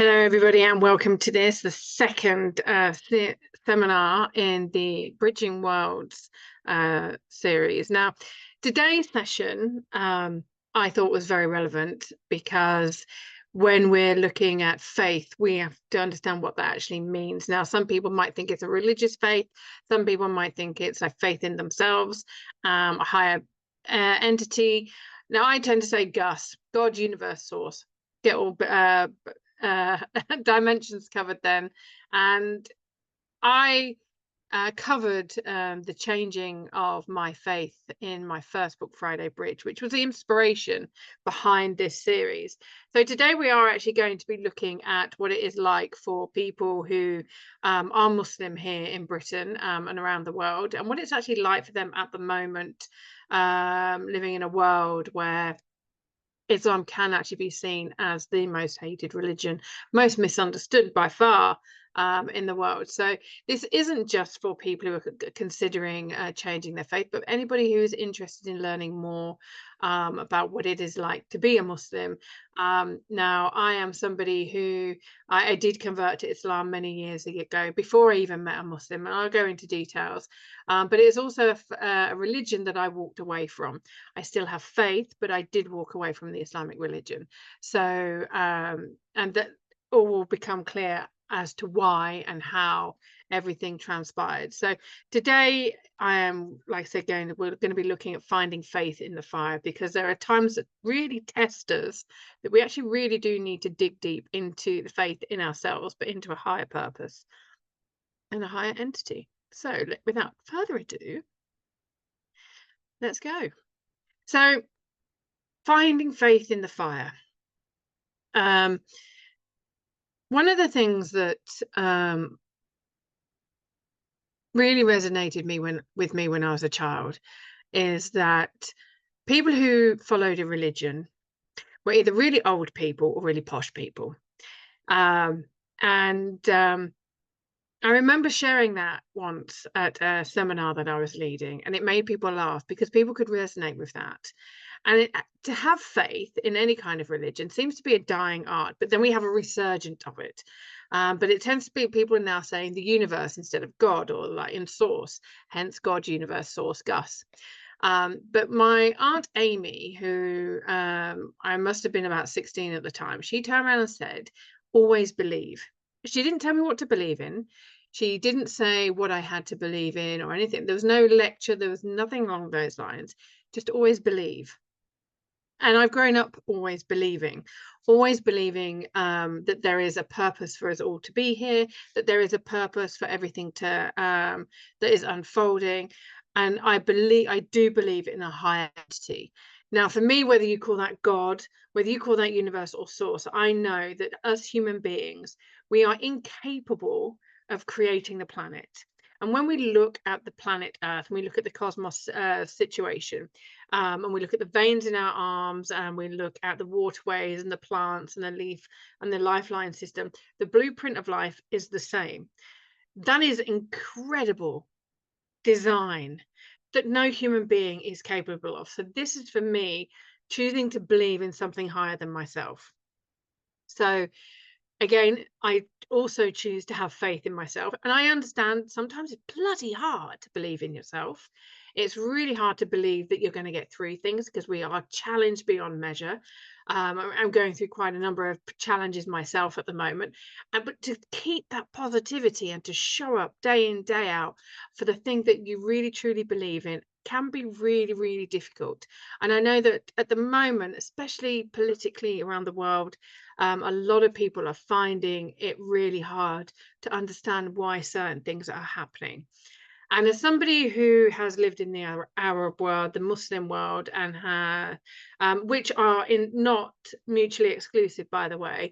Hello, everybody, and welcome to the second seminar in the Bridging Worlds series. Now, today's session I thought was very relevant because when we're looking at faith, we have to understand what that actually means. Now, some people might think it's a religious faith. Some people might think it's a faith in themselves, a higher entity. Now, I tend to say GUS, God, Universe, Source. Get all dimensions covered then, and I covered the changing of my faith in my first book, Friday Bridge, which was the inspiration behind this series. So today we are actually going to be looking at what it is like for people who are Muslim here in Britain and around the world, and what it's actually like for them at the moment, living in a world where Islam can actually be seen as the most hated religion, most misunderstood by far in the world. So this isn't just for people who are considering changing their faith, but anybody who is interested in learning more about what it is like to be a Muslim. Now, I am somebody who I did convert to Islam many years ago, before I even met a Muslim, and I'll go into details. But it's also a religion that I walked away from. I still have faith, but I did walk away from the Islamic religion. So, and that all will become clear as to why and how everything transpired. So today I am, like I said, we're going to be looking at finding faith in the fire, because there are times that really test us, that we actually really do need to dig deep into the faith in ourselves, but into a higher purpose and a higher entity. So without further ado, let's go. So finding faith in the fire. One of the things that really resonated with me when I was a child is that people who followed a religion were either really old people or really posh people. I remember sharing that once at a seminar that I was leading, and it made people laugh because people could resonate with that. And to have faith in any kind of religion seems to be a dying art, but then we have a resurgence of it. But it tends to be people are now saying the universe instead of God, or like in source, hence God, universe, source, Gus. But my Aunt Amy, who I must have been about 16 at the time, she turned around and said, always believe. She didn't tell me what to believe in. She didn't say what I had to believe in or anything. There was no lecture. There was nothing along those lines. Just always believe. And I've grown up always believing that there is a purpose for us all to be here, that there is a purpose for everything to that is unfolding. And I do believe in a higher entity. Now, for me, whether you call that God, whether you call that universe or source, I know that as human beings, we are incapable of creating the planet. And when we look at the planet Earth, and we look at the cosmos situation, and we look at the veins in our arms, and we look at the waterways and the plants and the leaf and the lifeline system, the blueprint of life is the same. That is incredible design that no human being is capable of. So this is, for me, choosing to believe in something higher than myself. So again, I also choose to have faith in myself. And I understand sometimes it's bloody hard to believe in yourself. It's really hard to believe that you're going to get through things, because we are challenged beyond measure. I'm going through quite a number of challenges myself at the moment. But to keep that positivity and to show up day in, day out for the thing that you really, truly believe in can be really, really difficult. And I know that at the moment, especially politically around the world, a lot of people are finding it really hard to understand why certain things are happening. And as somebody who has lived in the Arab world, the Muslim world, and which are not mutually exclusive, by the way,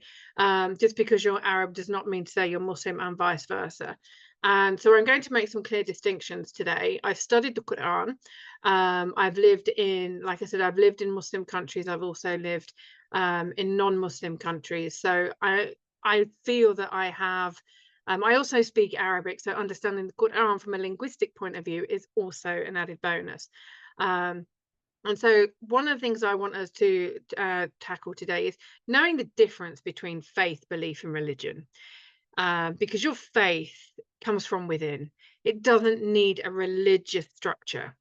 just because you're Arab does not mean to say you're Muslim, and vice versa. And so I'm going to make some clear distinctions today. I've studied the Quran. I've lived in, like I said, I've lived in Muslim countries. I've also lived in non-Muslim countries. So I feel that I have. I also speak Arabic, so understanding the Quran from a linguistic point of view is also an added bonus. And so one of the things I want us to tackle today is knowing the difference between faith, belief, and religion. Because your faith comes from within. It doesn't need a religious structure.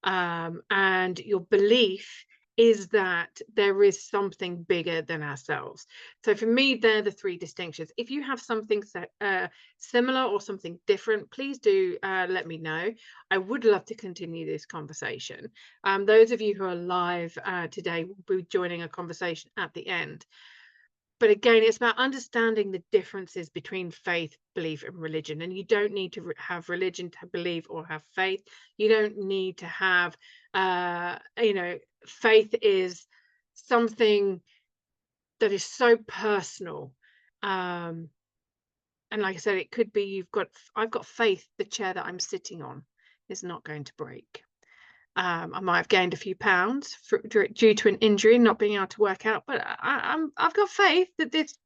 And your belief is that there is something bigger than ourselves. So for me, they're the three distinctions. If you have something similar or something different, please do let me know. I would love to continue this conversation. Those of you who are live today will be joining a conversation at the end. But again, it's about understanding the differences between faith, belief, and religion. And you don't need to have religion to believe or have faith. You don't need to have, faith is something that is so personal. And like I said, it could be I've got faith the chair that I'm sitting on is not going to break. I might have gained a few pounds due to an injury, not being able to work out, but I've got faith that this,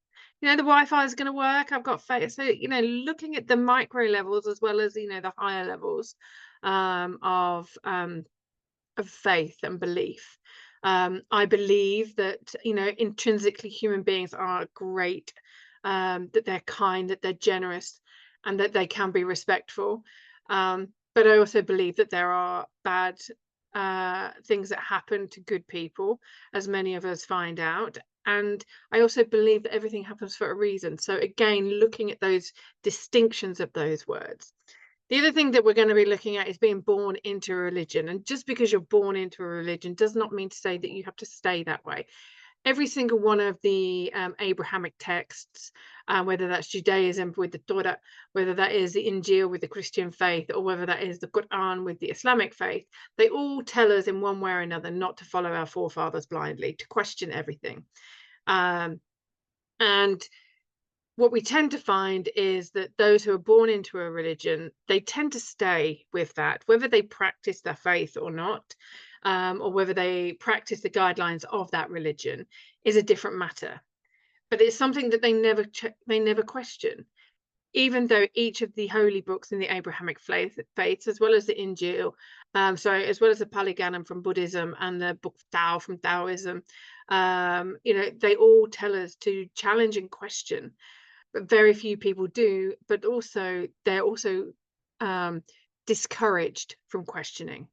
the Wi-Fi is going to work. I've got faith. So, looking at the micro levels as well as, the higher levels of faith and belief. I believe that, intrinsically human beings are great, that they're kind, that they're generous, and that they can be respectful. But I also believe that there are bad things that happen to good people, as many of us find out. And I also believe that everything happens for a reason. So again, looking at those distinctions of those words. The other thing that we're going to be looking at is being born into a religion. And just because you're born into a religion does not mean to say that you have to stay that way. Every single one of the Abrahamic texts, whether that's Judaism with the Torah, whether that is the Injil with the Christian faith, or whether that is the Quran with the Islamic faith, they all tell us in one way or another not to follow our forefathers blindly, to question everything. And what we tend to find is that those who are born into a religion, they tend to stay with that, whether they practice their faith or not, or whether they practice the guidelines of that religion is a different matter. But it's something that they never question, even though each of the holy books in the Abrahamic faiths, as well as the Injil, as well as the Pali Canon from Buddhism and the Book of Tao from Taoism, they all tell us to challenge and question. But very few people do, but also they're also discouraged from questioning.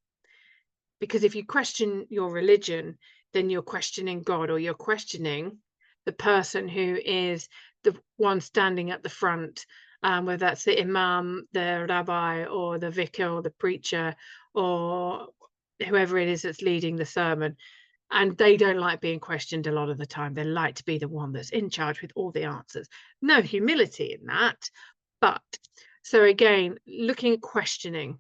Because if you question your religion, then you're questioning God, or you're questioning the person who is the one standing at the front, whether that's the imam, the rabbi, or the vicar, or the preacher, or whoever it is that's leading the sermon. And they don't like being questioned a lot of the time. They like to be the one that's in charge with all the answers. No humility in that. But so again, looking at questioning,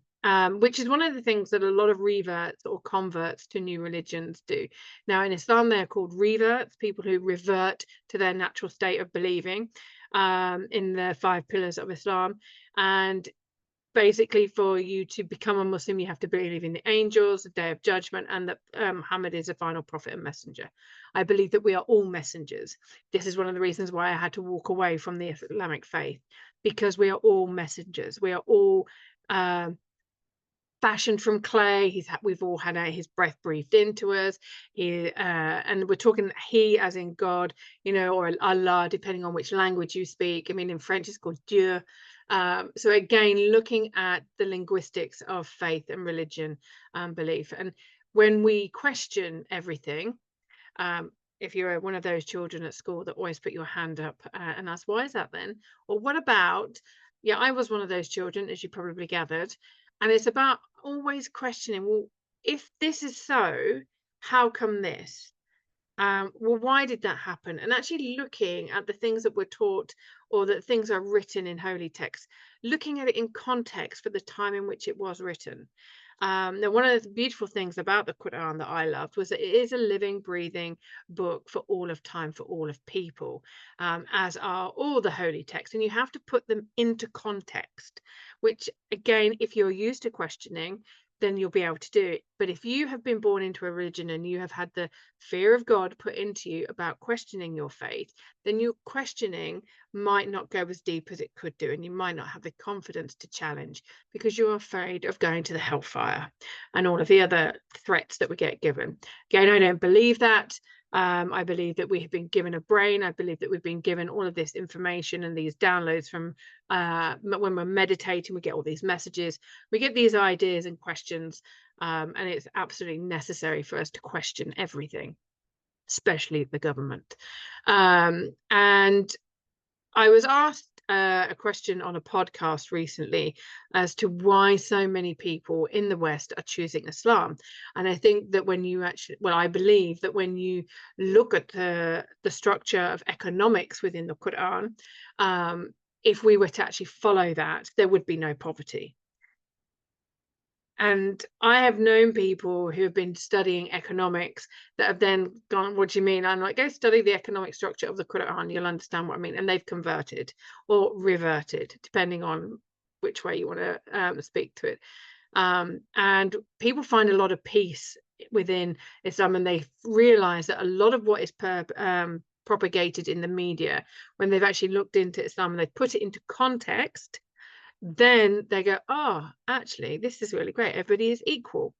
which is one of the things that a lot of reverts or converts to new religions do. Now, in Islam, they're called reverts, people who revert to their natural state of believing in the 5 pillars of Islam. And basically, for you to become a Muslim, you have to believe in the angels, the day of judgment, and that Muhammad is a final prophet and messenger. I believe that we are all messengers. This is one of the reasons why I had to walk away from the Islamic faith, because we are all messengers. We are all fashioned from clay. We've all had his breath breathed into us. And we're talking he as in God, or Allah, depending on which language you speak. I mean, in French, it's called Dieu. So again, looking at the linguistics of faith and religion and belief. And when we question everything, if you're one of those children at school that always put your hand up and ask, why is that then? Or what about, I was one of those children, as you probably gathered. And it's about always questioning, well, if this is so, how come this? Well, why did that happen? And actually looking at the things that we're taught, or that things are written in holy texts, looking at it in context for the time in which it was written. Now, one of the beautiful things about the Quran that I loved was that it is a living, breathing book for all of time, for all of people, as are all the holy texts. And you have to put them into context, which, again, if you're used to questioning, then you'll be able to do it. But if you have been born into a religion and you have had the fear of God put into you about questioning your faith, then your questioning might not go as deep as it could do, and you might not have the confidence to challenge because you're afraid of going to the hellfire and all of the other threats that we get given. Again, I don't believe that. I believe that we have been given a brain. I believe that we've been given all of this information and these downloads from when we're meditating, we get all these messages, we get these ideas and questions, and it's absolutely necessary for us to question everything, especially the government. And I was asked a question on a podcast recently as to why so many people in the West are choosing Islam. And I think that when you actually, well, I believe that when you look at the structure of economics within the Quran, if we were to actually follow that, there would be no poverty. And I have known people who have been studying economics that have then gone, what do you mean? I'm like, go study the economic structure of the Quran, you'll understand what I mean. And they've converted or reverted, depending on which way you want to speak to it. And people find a lot of peace within Islam, and they realize that a lot of what is propagated in the media, when they've actually looked into Islam and they put it into context, then they go, oh, actually, this is really great. Everybody is equal,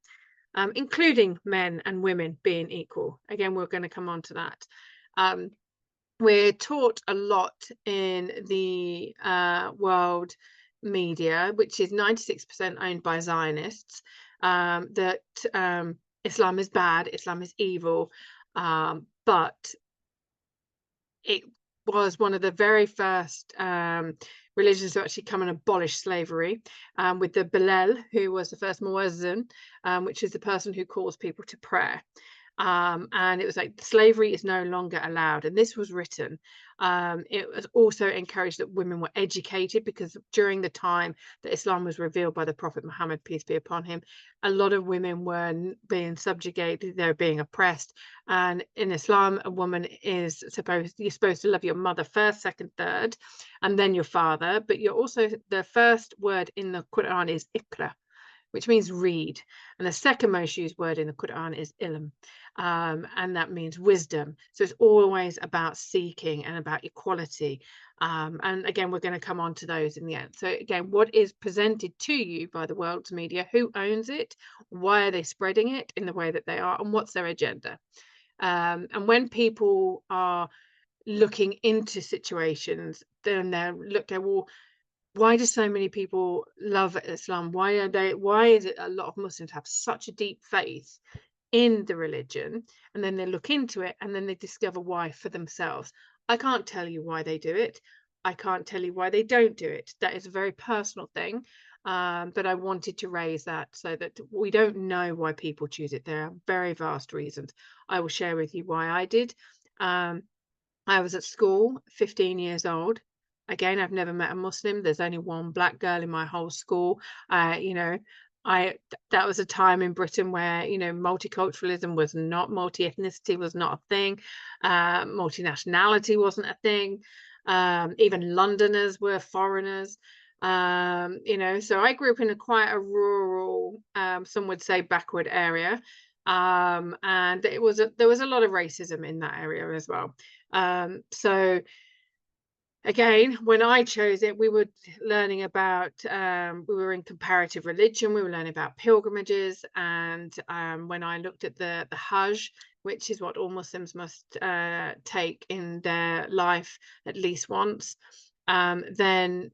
including men and women being equal. Again, we're going to come on to that. We're taught a lot in the world media, which is 96% owned by Zionists, that Islam is bad, Islam is evil, but it was one of the very first religions to actually come and abolish slavery, with the Bilal, who was the first muezzin, which is the person who calls people to prayer. And it was like slavery is no longer allowed, and this was written. It was also encouraged that women were educated, because during the time that Islam was revealed by the Prophet Muhammad, peace be upon him, a lot of women were being subjugated, they were being oppressed. And in Islam, a woman is you're supposed to love your mother first, second, third, and then your father. But you're also, the first word in the Quran is ikra, which means read, and the second most used word in the Quran is ilm, and that means wisdom. So it's always about seeking and about equality. And again, we're going to come on to those in the end. So again, what is presented to you by the world's media? Who owns it? Why are they spreading it in the way that they are? And what's their agenda? And when people are looking into situations, then they're well, why do so many people love Islam? Why is it a lot of Muslims have such a deep faith in the religion? And then they look into it and then they discover why for themselves. I can't tell you why they do it. I can't tell you why they don't do it. That is a very personal thing. But I wanted to raise that so that we don't know why people choose it. There are very vast reasons. I will share with you why I did. I was at school, 15 years old. Again, I've never met a Muslim. There's only one black girl in my whole school. You know, that was a time in Britain where, you know, multiculturalism was not, multi-ethnicity was not a thing. Multinationality wasn't a thing. Even Londoners were foreigners. You know, so I grew up in quite a rural, some would say backward area. And there was a lot of racism in that area as well. So again, when I chose it, we were learning about, we were in comparative religion, we were learning about pilgrimages. And when I looked at the Hajj, which is what all Muslims must take in their life at least once, then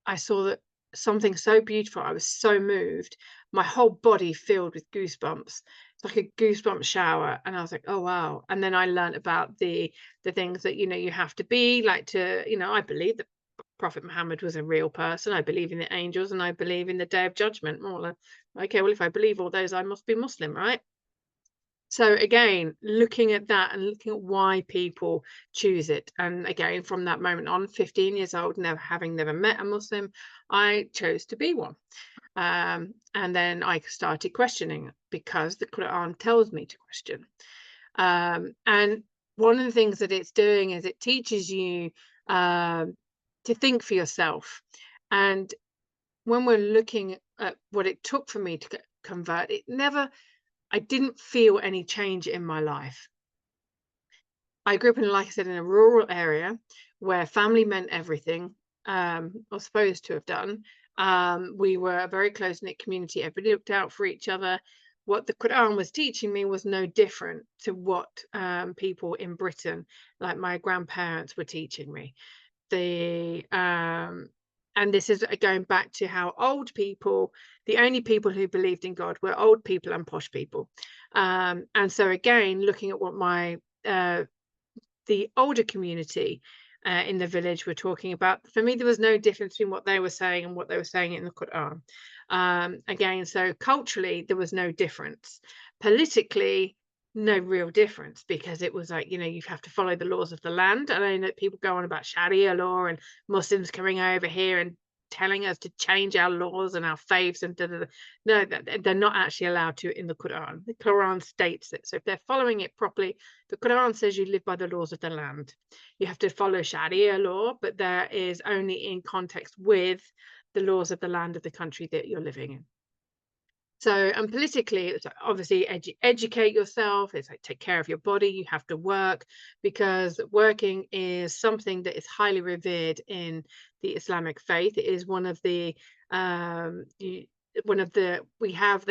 I saw that something so beautiful. I was so moved, my whole body filled with goosebumps. It's like a goosebump shower. And I was like, oh wow. And then I learned about the things that, you know, you have to be like to, you know, I believe that Prophet Muhammad was a real person. I believe in the angels, and I believe in the day of judgment. Well, okay, well, if I believe all those, I must be Muslim, right? So again, looking at that and looking at why people choose it. And again, from that moment on, 15 years old, having never met a Muslim, I chose to be one. And then I started questioning, because the Quran tells me to question. And one of the things that it's doing is it teaches you to think for yourself. And when we're looking at what it took for me to convert, I didn't feel any change in my life. I grew up in, like I said, in a rural area where family meant everything, or supposed to have done. We were a very close-knit community. Everybody looked out for each other. What the Quran was teaching me was no different to what people in Britain, like my grandparents, were teaching me. And this is going back to how old people, the only people who believed in God were old people and posh people. And so again, looking at what the older community in the village were talking about, for me, there was no difference between what they were saying and what they were saying in the Quran. Again, so culturally, there was no difference. Politically, no real difference, because it was like, you have to follow the laws of the land. And I know that people go on about Sharia law and Muslims coming over here and telling us to change our laws and our faiths and no, they're not actually allowed to in the Quran. The Quran states it. So if they're following it properly, the Quran says you live by the laws of the land. You have to follow Sharia law, but there is only in context with the laws of the land of the country that you're living in. So, and politically, it's like, obviously educate yourself. It's like take care of your body. You have to work, because working is something that is highly revered in the Islamic faith. It is one of the they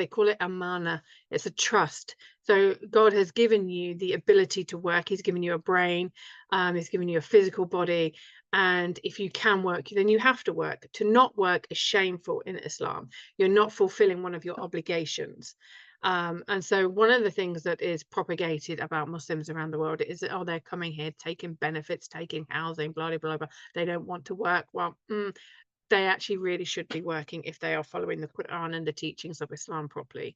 call it amana. It's a trust. So God has given you the ability to work. He's given you a brain. He's given you a physical body. And if you can work, then you have to work. To not work is shameful in Islam. You're not fulfilling one of your obligations. And so one of the things that is propagated about Muslims around the world is that, oh, they're coming here taking benefits, taking housing, blah, blah, blah, blah. They don't want to work. Well, they actually really should be working if they are following the Quran and the teachings of Islam properly.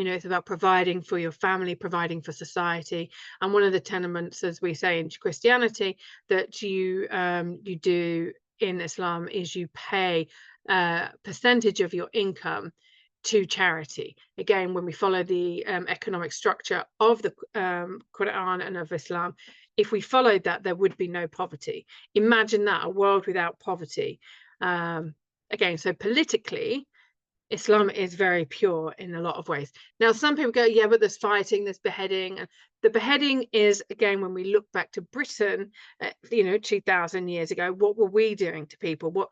It's about providing for your family, providing for society. And one of the tenements, as we say in Christianity, that you do in Islam is you pay a percentage of your income to charity. Again, when we follow the economic structure of the Quran and of Islam, if we followed that, there would be no poverty. Imagine that, a world without poverty. Again, so politically, Islam is very pure in a lot of ways. Now, some people go, yeah, but there's fighting, there's beheading. And the beheading is, again, when we look back to Britain, 2,000 years ago, what were we doing to people?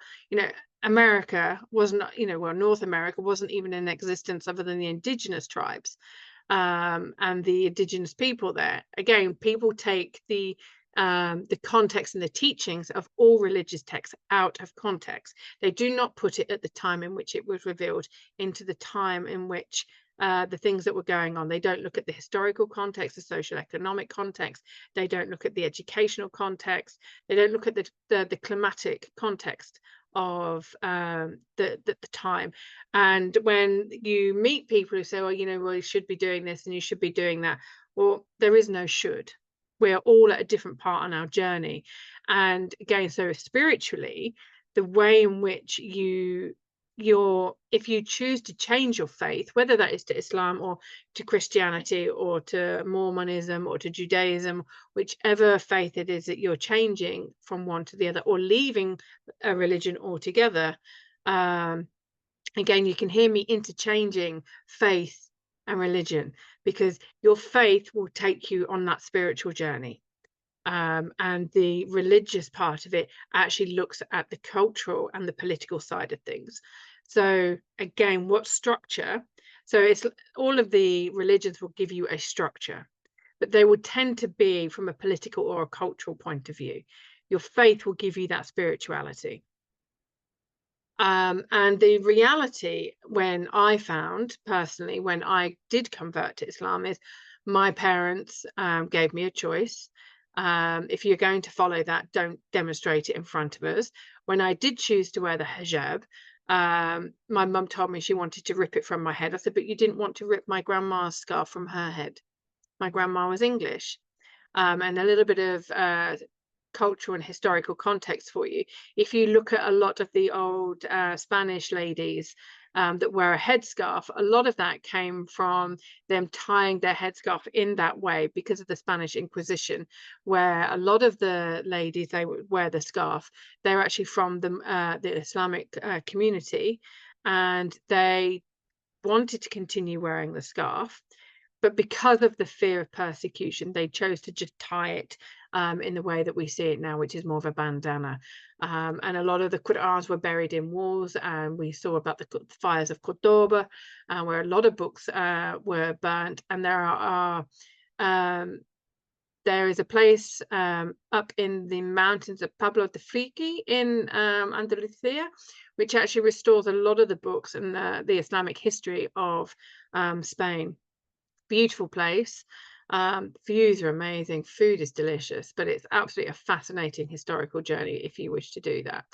America wasn't, North America wasn't even in existence other than the indigenous tribes and the indigenous people there. Again, people take the context and the teachings of all religious texts out of context. They do not put it at the time in which it was revealed into the time in which the things that were going on. They don't look at the historical context, the social economic context. They don't look at the educational context. They don't look at the climatic context of the time. And when you meet people who say, well, you should be doing this and you should be doing that, well, there is no should. We're all at a different part on our journey. And again, so spiritually, the way in which if you choose to change your faith, whether that is to Islam or to Christianity or to Mormonism or to Judaism, whichever faith it is that you're changing from one to the other or leaving a religion altogether, again, you can hear me interchanging faith and religion, because your faith will take you on that spiritual journey. And the religious part of it actually looks at the cultural and the political side of things. So again, what structure? So it's all of the religions will give you a structure, but they will tend to be from a political or a cultural point of view. Your faith will give you that spirituality. And the reality, when I found personally, when I did convert to Islam, is my parents gave me a choice. If you're going to follow that, don't demonstrate it in front of us. When I did choose to wear the hijab, my mum told me she wanted to rip it from my head. I said, but you didn't want to rip my grandma's scarf from her head. My grandma was English. And a little bit of cultural and historical context for you. If you look at a lot of the old Spanish ladies that wear a headscarf, a lot of that came from them tying their headscarf in that way because of the Spanish Inquisition, where a lot of the ladies, they would wear the scarf. They're actually from the Islamic community, and they wanted to continue wearing the scarf, but because of the fear of persecution, they chose to just tie it in the way that we see it now, which is more of a bandana. And a lot of the Qur'ans were buried in walls, and we saw about the fires of Cordoba, where a lot of books were burnt. And there is a place up in the mountains of Pablo de Friqui in Andalusia, which actually restores a lot of the books and the Islamic history of Spain. Beautiful place. Views are amazing, food is delicious, but it's absolutely a fascinating historical journey if you wish to do that.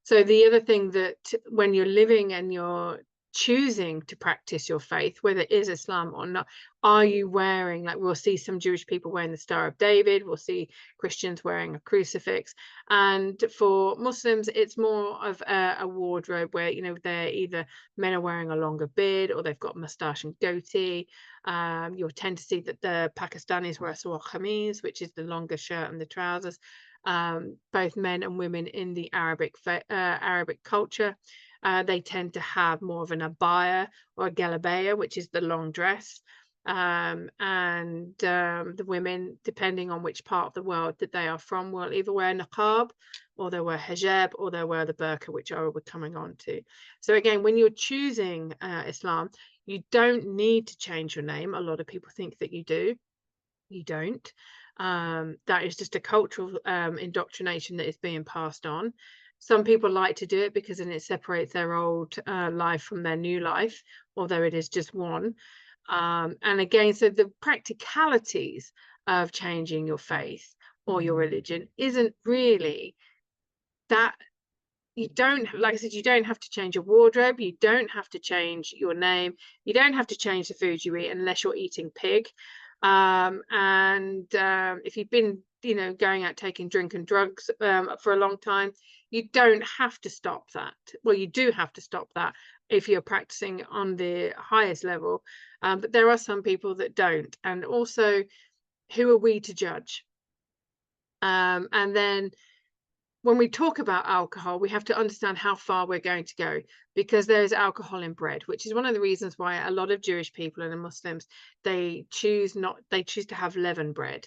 So the other thing, that when you're living and you're choosing to practice your faith, whether it is Islam or not, are you wearing, like, we'll see some Jewish people wearing the Star of David, we'll see Christians wearing a crucifix, and for Muslims it's more of a wardrobe where, you know, they're either men are wearing a longer beard or they've got mustache and goatee. You'll tend to see that the Pakistanis wear a sawar khamis, which is the longer shirt and the trousers. Both men and women in the Arabic culture, they tend to have more of an abaya or a galabeya, which is the long dress. The women, depending on which part of the world that they are from, will either wear niqab, or they'll wear hijab, or they'll wear the burka, which I will be coming on to. So again, when you're choosing Islam, you don't need to change your name. A lot of people think that you do. You don't. That is just a cultural indoctrination that is being passed on. Some people like to do it because then it separates their old life from their new life, although it is just one. And again, so the practicalities of changing your faith or your religion isn't really that. You don't, like I said, you don't have to change your wardrobe, you don't have to change your name, you don't have to change the food you eat unless you're eating pig. If you've been, you know, going out taking drink and drugs for a long time, you don't have to stop that. Well, you do have to stop that if you're practicing on the highest level, but there are some people that don't. And also, who are we to judge? And then when we talk about alcohol, we have to understand how far we're going to go, because there is alcohol in bread, which is one of the reasons why a lot of Jewish people and Muslims, they choose to have unleavened bread,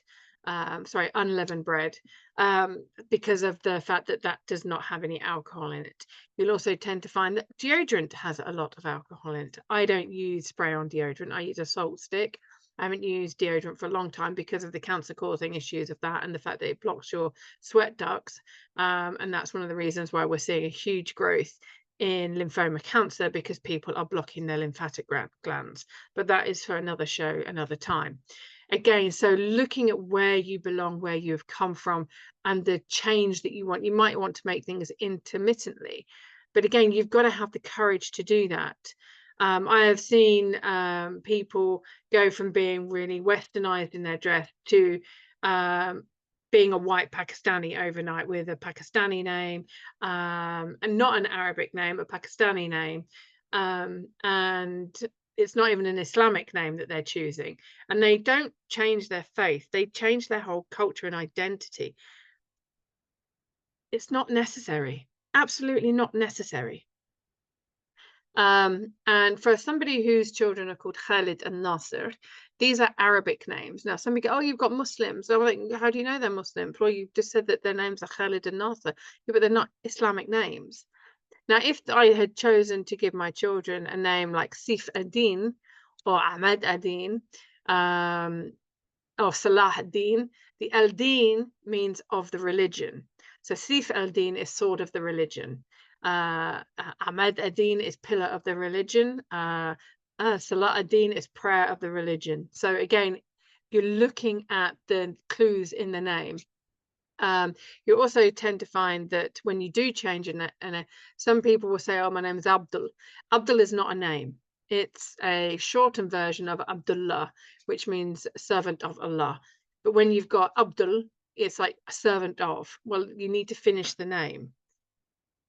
because of the fact that that does not have any alcohol in it. You'll also tend to find that deodorant has a lot of alcohol in it. I don't use spray on deodorant. I use a salt stick. I haven't used deodorant for a long time because of the cancer-causing issues of that and the fact that it blocks your sweat ducts. And that's one of the reasons why we're seeing a huge growth in lymphoma cancer, because people are blocking their lymphatic glands. But that is for another show, another time. Again, so looking at where you belong, where you have come from, and the change that you want. You might want to make things intermittently, but again, you've got to have the courage to do that. I have seen people go from being really westernized in their dress to being a white Pakistani overnight with a Pakistani name, and not an Arabic name, a Pakistani name. And it's not even an Islamic name that they're choosing. And they don't change their faith. They change their whole culture and identity. It's not necessary. Absolutely not necessary. And for somebody whose children are called Khalid and Nasser, these are Arabic names. Now, somebody go, oh, you've got Muslims. I'm like, how do you know they're Muslims? Well, you just said that their names are Khalid and Nasser. Yeah, but they're not Islamic names. Now, if I had chosen to give my children a name like Sif ad-Din or Ahmad ad-Din or Salah ad-Din, the al-Din means of the religion. So Sif al-Din is sword of the religion. Ahmad ad-Din is pillar of the religion. Salah ad-Din is prayer of the religion. So again, you're looking at the clues in the name. You also tend to find that when you do change some people will say, oh, my name is Abdul. Abdul is not a name. It's a shortened version of Abdullah, which means servant of Allah. But when you've got Abdul, it's like a servant of. Well, you need to finish the name.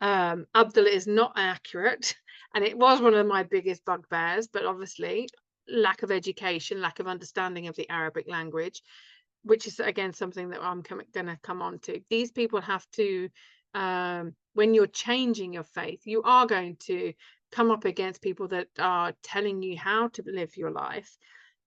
Abdul is not accurate, and it was one of my biggest bugbears, but obviously lack of education, lack of understanding of the Arabic language, which is again something that I'm going to come on to. These people have to when you're changing your faith, you are going to come up against people that are telling you how to live your life,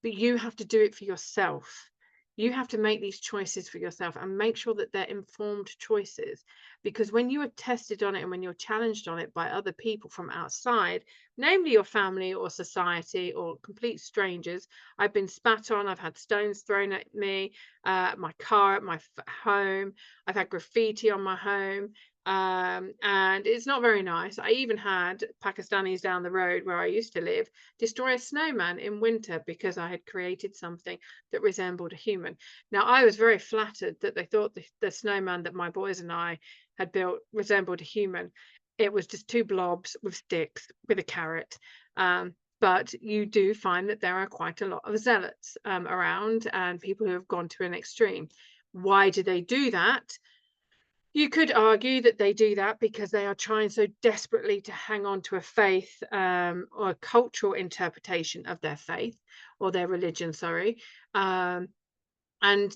but you have to do it for yourself. You have to make these choices for yourself and make sure that they're informed choices. Because when you are tested on it and when you're challenged on it by other people from outside, namely your family or society or complete strangers, I've been spat on, I've had stones thrown at me, my car, at my home, I've had graffiti on my home. And it's not very nice. I even had Pakistanis down the road where I used to live destroy a snowman in winter because I had created something that resembled a human. Now, I was very flattered that they thought the snowman that my boys and I had built resembled a human. It was just two blobs with sticks with a carrot. But you do find that there are quite a lot of zealots around and people who have gone to an extreme. Why do they do that? You could argue that they do that because they are trying so desperately to hang on to a faith or a cultural interpretation of their faith or their religion, sorry. And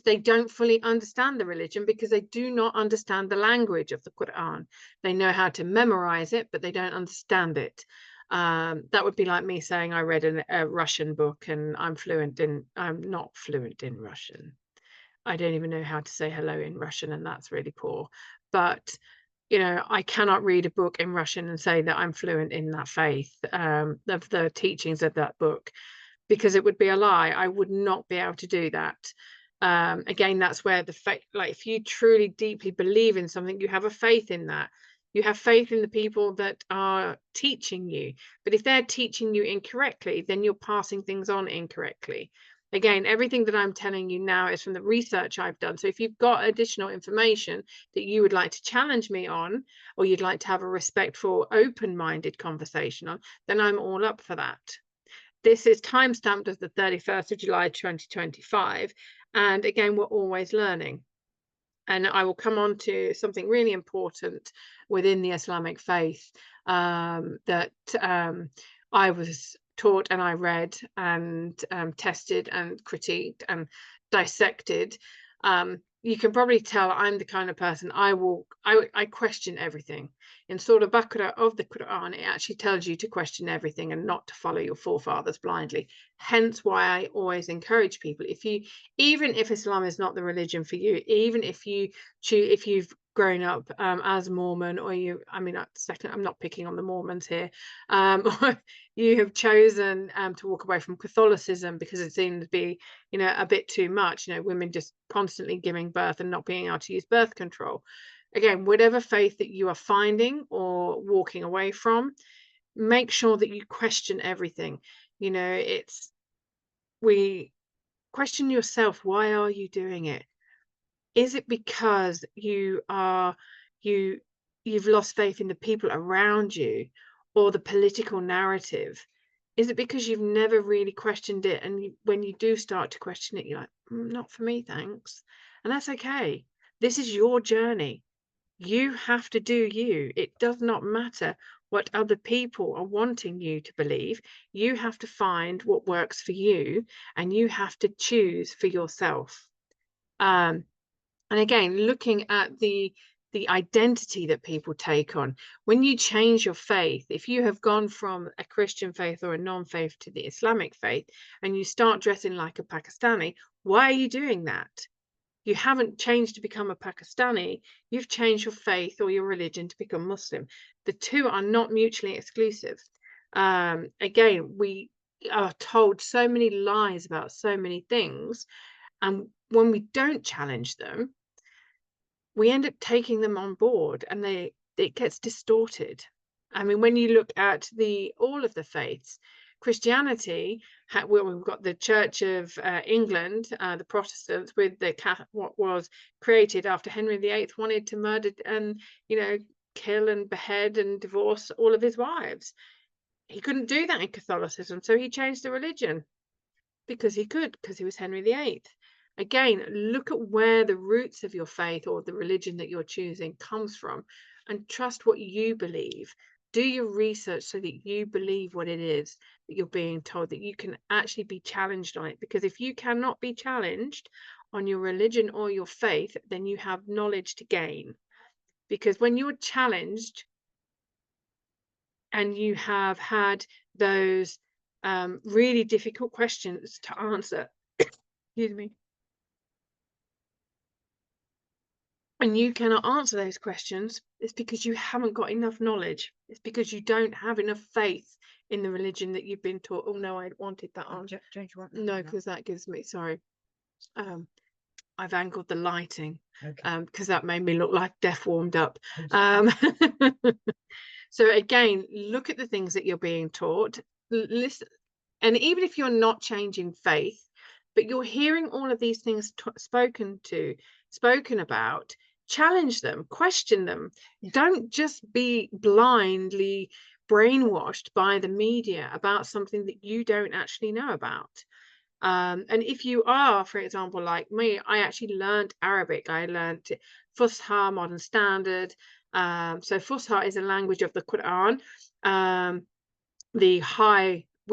they don't fully understand the religion because they do not understand the language of the Quran. They know how to memorize it, but they don't understand it. That would be like me saying I read a Russian book and I'm not fluent in Russian. I don't even know how to say hello in Russian, and that's really poor. But, you know, I cannot read a book in Russian and say that I'm fluent in that faith, of the teachings of that book, because it would be a lie. I would not be able to do that. Again, that's where the faith, like if you truly deeply believe in something, you have a faith in that. You have faith in the people that are teaching you. But if they're teaching you incorrectly, then you're passing things on incorrectly. Again, everything that I'm telling you now is from the research I've done. So if you've got additional information that you would like to challenge me on, or you'd like to have a respectful, open-minded conversation on, then I'm all up for that. This is time-stamped as the 31st of July 2025. And again, we're always learning. And I will come on to something really important within the Islamic faith that I was taught and I read and tested and critiqued and dissected. You can probably tell I'm the kind of person I question everything. In Surah Baqarah of the Quran, it actually tells you to question everything and not to follow your forefathers blindly. Hence why I always encourage people, even if Islam is not the religion for you, even if you've grown up as Mormon, or I'm not picking on the Mormons here, or you have chosen to walk away from Catholicism because it seems to be, a bit too much, women just constantly giving birth and not being able to use birth control. Again, whatever faith that you are finding or walking away from, make sure that you question everything. We question yourself, why are you doing it? Is it because you've lost faith in the people around you or the political narrative? Is it because you've never really questioned it, and when you do start to question it, you're like, not for me, thanks. And that's okay. This is your journey. You have to do you. It does not matter what other people are wanting you to believe. You have to find what works for you, and you have to choose for yourself. And again, looking at the identity that people take on when you change your faith, if you have gone from a Christian faith or a non-faith to the Islamic faith and you start dressing like a Pakistani, why are you doing that? You haven't changed to become a Pakistani, you've changed your faith or your religion to become Muslim. The two are not mutually exclusive. Again, we are told so many lies about so many things, and when we don't challenge them, we end up taking them on board, and it gets distorted. I mean, when you look at all of the faiths, Christianity, we've got the Church of England, the Protestants, with what was created after Henry VIII wanted to murder and kill and behead and divorce all of his wives. He couldn't do that in Catholicism, so he changed the religion because he was Henry VIII. Again, look at where the roots of your faith or the religion that you're choosing comes from, and trust what you believe. Do your research so that you believe what it is that you're being told, that you can actually be challenged on it. Because if you cannot be challenged on your religion or your faith, then you have knowledge to gain. because when you're challenged and you have had those really difficult questions to answer, excuse me, and you cannot answer those questions, it's because you haven't got enough knowledge. It's because you don't have enough faith in the religion that you've been taught. Oh no, I wanted that on. Don't you want No, because that gives me, sorry. I've angled the lighting because that made me look like death warmed up. So again, look at the things that you're being taught, listen, and even if you're not changing faith, but you're hearing all of these things spoken about, challenge them, question them. Don't just be blindly brainwashed by the media about something that you don't actually know about. And if you are, for example, like me, I actually learned Arabic. I learned Fusha, Modern Standard. So Fusha is a language of the Quran. We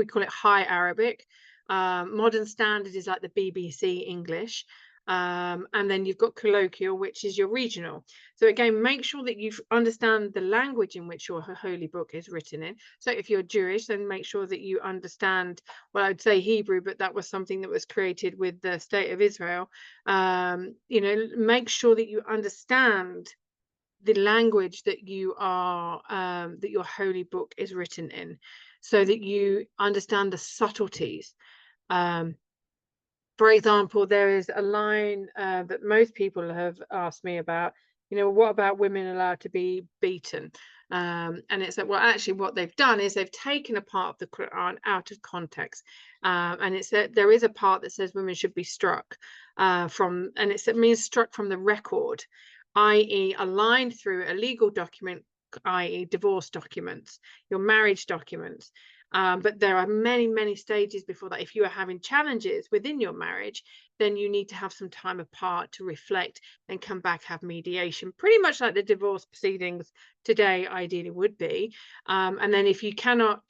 call it High Arabic. Modern Standard is like the BBC English. And then you've got colloquial, which is your regional. So again, make sure that you understand the language in which your holy book is written in. So if you're Jewish, then make sure that you understand, well, I'd say Hebrew, but that was something that was created with the state of Israel. You know, make sure that you understand the language that you are that your holy book is written in, so that you understand the subtleties. For example, there is a line that most people have asked me about, you know, what about women allowed to be beaten? And it's like, well, actually what they've done is they've taken a part of the Quran out of context. And it's that there is a part that says women should be struck from, and it means struck from the record, i.e. a line through a legal document, i.e. divorce documents, your marriage documents. But there are many, many stages before that. If you are having challenges within your marriage, then you need to have some time apart to reflect and come back, have mediation, pretty much like the divorce proceedings today ideally would be. And then if you cannot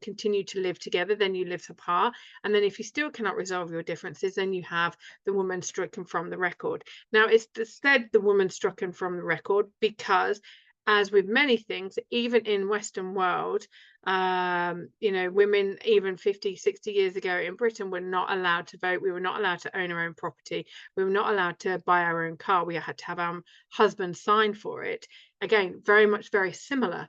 continue to live together, then you live apart. And then if you still cannot resolve your differences, then you have the woman stricken from the record. Now, it's said the woman stricken from the record because, as with many things, even in Western world, you know, women even 50, 60 years ago in Britain were not allowed to vote. We were not allowed to own our own property. We were not allowed to buy our own car. We had to have our husband sign for it. Again, very similar.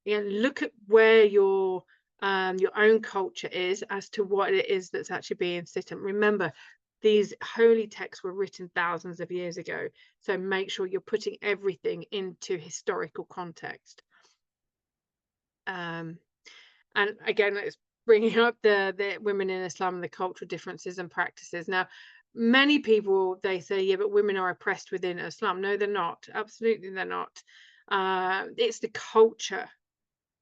You know, look at where your own culture is as to what it is that's actually being set up. Remember, these holy texts were written thousands of years ago. So make sure you're putting everything into historical context. And again, it's bringing up the women in Islam and the cultural differences and practices. Now, many people, they say, yeah, but women are oppressed within Islam. No, they're not. Absolutely, they're not. It's the culture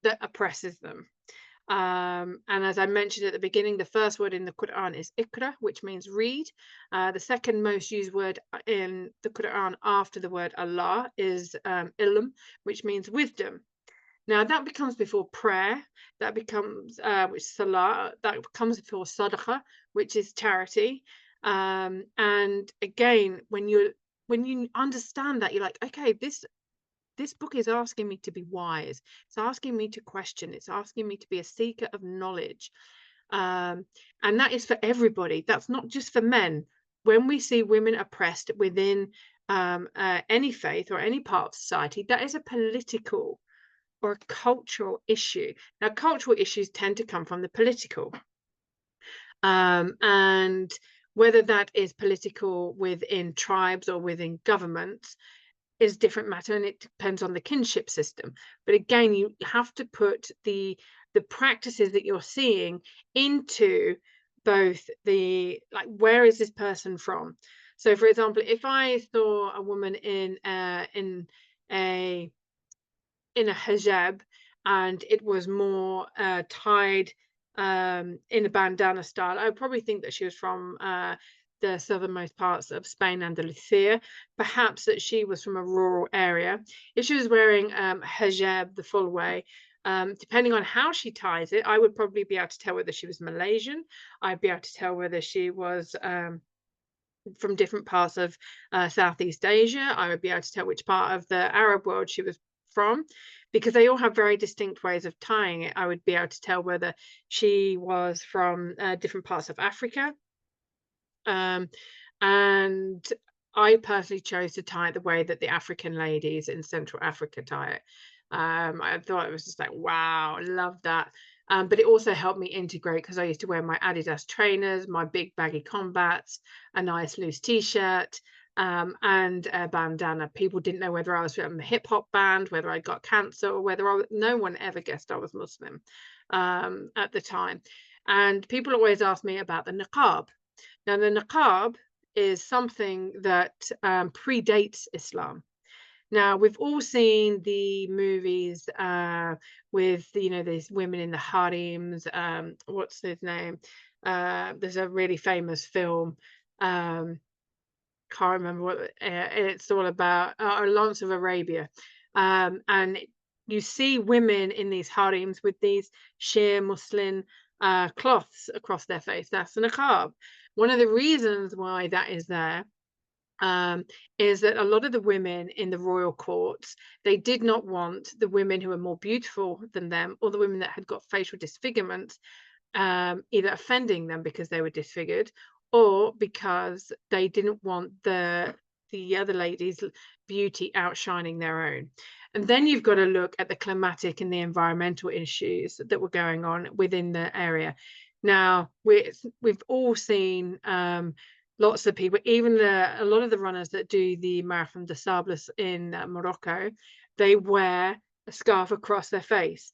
that oppresses them. And as I mentioned at the beginning, the first word in the Quran is Iqra, which means read. The second most used word in the Quran after the word Allah is ilm, which means wisdom. Now that becomes before prayer, that becomes which is salah, that comes before sadaqah, which is charity. And again, when you understand that, you're like, okay, this book is asking me to be wise. It's asking me to question. It's asking me to be a seeker of knowledge. And that is for everybody. That's not just for men. When we see women oppressed within any faith or any part of society, that is a political or a cultural issue. Now, cultural issues tend to come from the political. And whether that is political within tribes or within governments is a different matter, and it depends on the kinship system. But again, you have to put the practices that you're seeing into both the, like, where is this person from? So for example, if I saw a woman in a hijab and it was more tied in a bandana style, I would probably think that she was from the southernmost parts of Spain, Andalusia, perhaps that she was from a rural area. If she was wearing hijab the full way, depending on how she ties it, I would probably be able to tell whether she was Malaysian. I'd be able to tell whether she was from different parts of Southeast Asia. I would be able to tell which part of the Arab world she was from, because they all have very distinct ways of tying it. I would be able to tell whether she was from different parts of Africa. And I personally chose to tie it the way that the African ladies in Central Africa tie it. I thought it was just like, wow, love that. But it also helped me integrate, because I used to wear my Adidas trainers, my big baggy combats, a nice loose t-shirt, and a bandana. People didn't know whether I was from a hip hop band, whether I got cancer, or whether no one ever guessed I was Muslim at the time. And people always ask me about the niqab. Now, the niqab is something that predates Islam. Now, we've all seen the movies with, these women in the harems. What's his name? There's a really famous film. Can't remember what it's all about. Lawrence of Arabia. And you see women in these harems with these sheer muslin cloths across their face. That's the niqab. One of the reasons why that is there is that a lot of the women in the royal courts, they did not want the women who were more beautiful than them, or the women that had got facial disfigurements, either offending them because they were disfigured, or because they didn't want the other ladies' beauty outshining their own. And then you've got to look at the climatic and the environmental issues that were going on within the area. Now, we've all seen lots of people, even a lot of the runners that do the Marathon des Sables in Morocco, they wear a scarf across their face.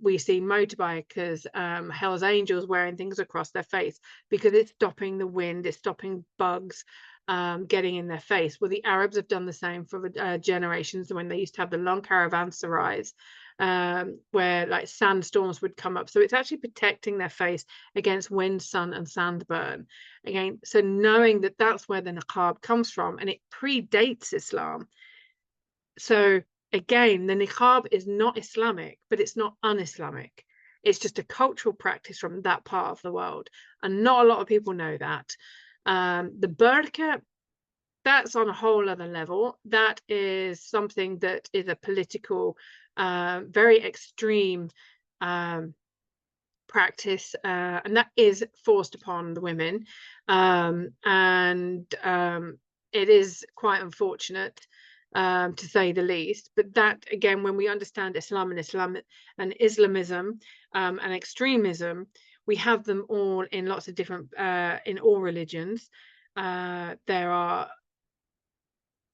We see motorbikers, Hell's Angels, wearing things across their face because it's stopping the wind, it's stopping bugs getting in their face. Well, the Arabs have done the same for generations, when they used to have the long caravanserais, where like sandstorms would come up. So it's actually protecting their face against wind, sun, and sandburn. Again, so knowing that that's where the niqab comes from, and it predates Islam. So again, the niqab is not Islamic, but it's not un-Islamic. It's just a cultural practice from that part of the world, and not a lot of people know that. The burka, that's on a whole other level. That is something that is a political, very extreme practice, and that is forced upon the women. It is quite unfortunate, to say the least. But that, again, when we understand Islam and Islamism and extremism, we have them all in lots of different, in all religions. There are,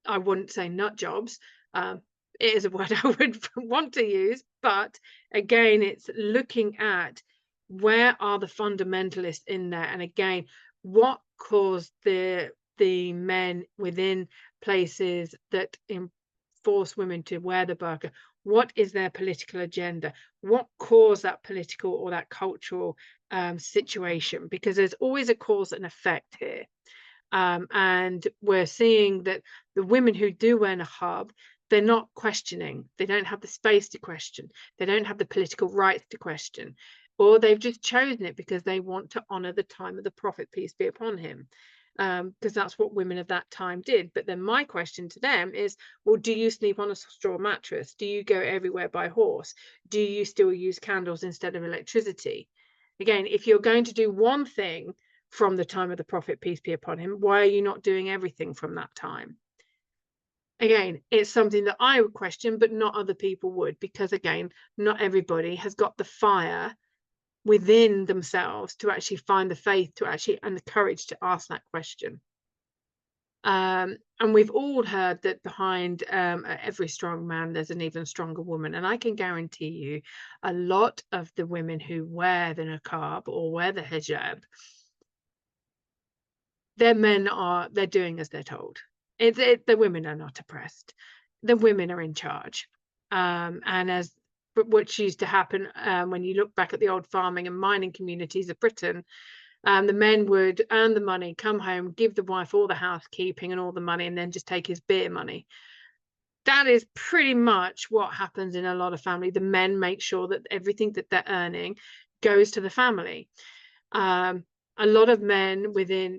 I wouldn't say nut jobs. It is a word I would want to use, but again, it's looking at where are the fundamentalists in there, and again, what caused the men within places that force women to wear the burqa. What is their political agenda? What caused that political or that cultural situation? Because there's always a cause and effect here. And we're seeing that the women who do wear niqab, they're not questioning. They don't have the space to question. They don't have the political rights to question. Or they've just chosen it because they want to honor the time of the Prophet, peace be upon him. Because that's what women of that time did. But then my question to them is, well, do you sleep on a straw mattress? Do you go everywhere by horse? Do you still use candles instead of electricity? Again, if you're going to do one thing from the time of the Prophet, peace be upon him, why are you not doing everything from that time? Again, it's something that I would question, but not other people would, because again, not everybody has got the fire within themselves to actually find the faith to actually, and the courage to ask that question. And we've all heard that behind every strong man, there's an even stronger woman. And I can guarantee you, a lot of the women who wear the niqab or wear the hijab, their men they're doing as they're told. The women are not oppressed. The women are in charge. And as what used to happen when you look back at the old farming and mining communities of Britain, the men would earn the money, come home, give the wife all the housekeeping and all the money, and then just take his beer money. That is pretty much what happens in a lot of family. The men make sure that everything that they're earning goes to the family. a lot of men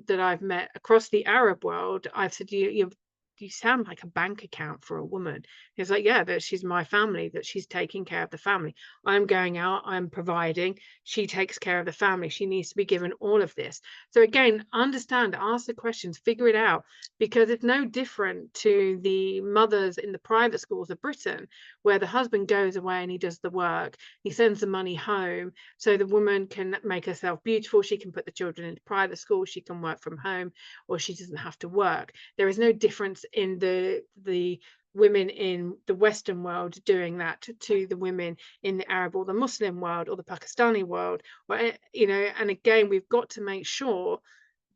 that I've met across the Arab world, I've said, you sound like a bank account for a woman. He's like, yeah, that she's my family, that she's taking care of the family. I'm going out, I'm providing, she takes care of the family. She needs to be given all of this. So again, understand, ask the questions, figure it out, because it's no different to the mothers in the private schools of Britain, where the husband goes away and he does the work, he sends the money home, so the woman can make herself beautiful, she can put the children into private school, she can work from home, or she doesn't have to work. There is no difference in the women in the Western world doing that to the women in the Arab or the Muslim world or the Pakistani world, or, and again, we've got to make sure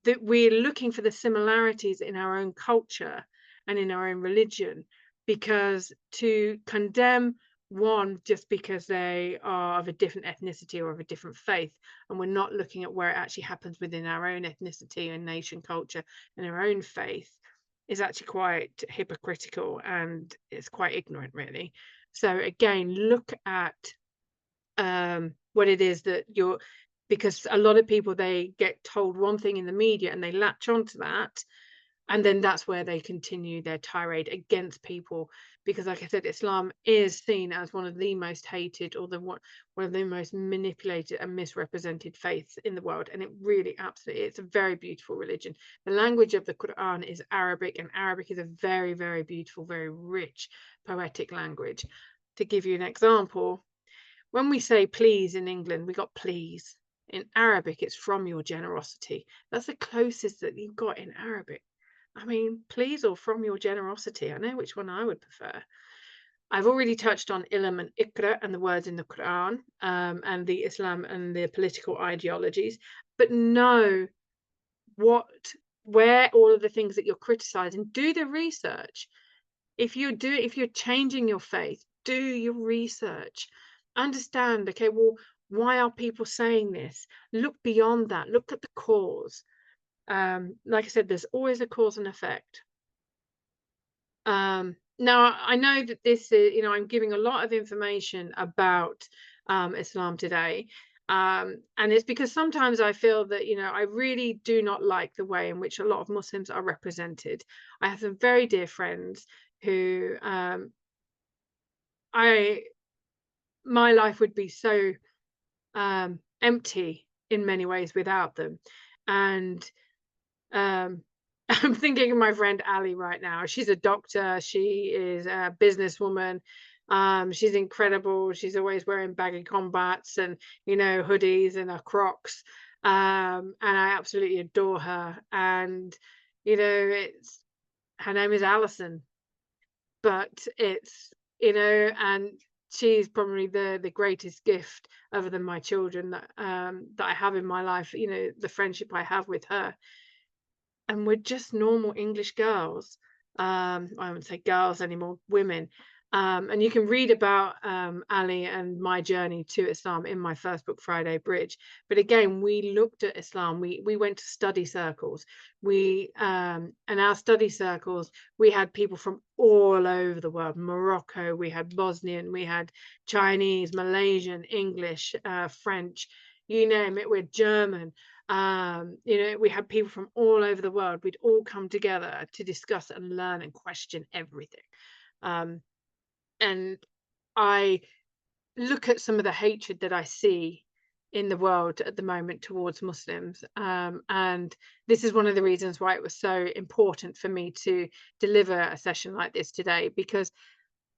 that we're looking for the similarities in our own culture and in our own religion, because to condemn one just because they are of a different ethnicity or of a different faith, and we're not looking at where it actually happens within our own ethnicity and nation culture and our own faith, is actually quite hypocritical, and it's quite ignorant, really. So again, look at what it is that you're, because a lot of people, they get told one thing in the media and they latch onto that, and then that's where they continue their tirade against people, because like I said, Islam is seen as one of the most hated, or one of the most manipulated and misrepresented faiths in the world. And it really, absolutely, it's a very beautiful religion. The language of the Quran is Arabic, and Arabic is a very, very beautiful, very rich, poetic language. To give you an example, when we say please in England, we got please. In Arabic, it's from your generosity. That's the closest that you've got in Arabic. I mean, please or from your generosity. I know which one I would prefer. I've already touched on ilm and ikra and the words in the Quran, and the Islam and the political ideologies, but know where all of the things that you're criticizing, do the research. If you're changing your faith, do your research. Understand, okay, well, why are people saying this? Look beyond that. Look at the cause. Like I said, there's always a cause and effect. Now, I know that this is, I'm giving a lot of information about Islam today. And it's because sometimes I feel that, I really do not like the way in which a lot of Muslims are represented. I have some very dear friends who my life would be so empty in many ways without them. And um, I'm thinking of my friend Ali right now. She's a doctor. She is a businesswoman. She's incredible. She's always wearing baggy combats and, hoodies and her Crocs. And I absolutely adore her. And, her name is Alison, but it's, and she's probably the greatest gift other than my children that I have in my life, the friendship I have with her. And we're just normal English girls. I wouldn't say girls anymore, women. And you can read about Ali and my journey to Islam in my first book, Friday Bridge. But again, we looked at Islam. We went to study circles. And our study circles, we had people from all over the world. Morocco, we had Bosnian, we had Chinese, Malaysian, English, French, you name it. We're German. We had people from all over the world. We'd all come together to discuss and learn and question everything. And I look at some of the hatred that I see in the world at the moment towards Muslims. And this is one of the reasons why it was so important for me to deliver a session like this today, because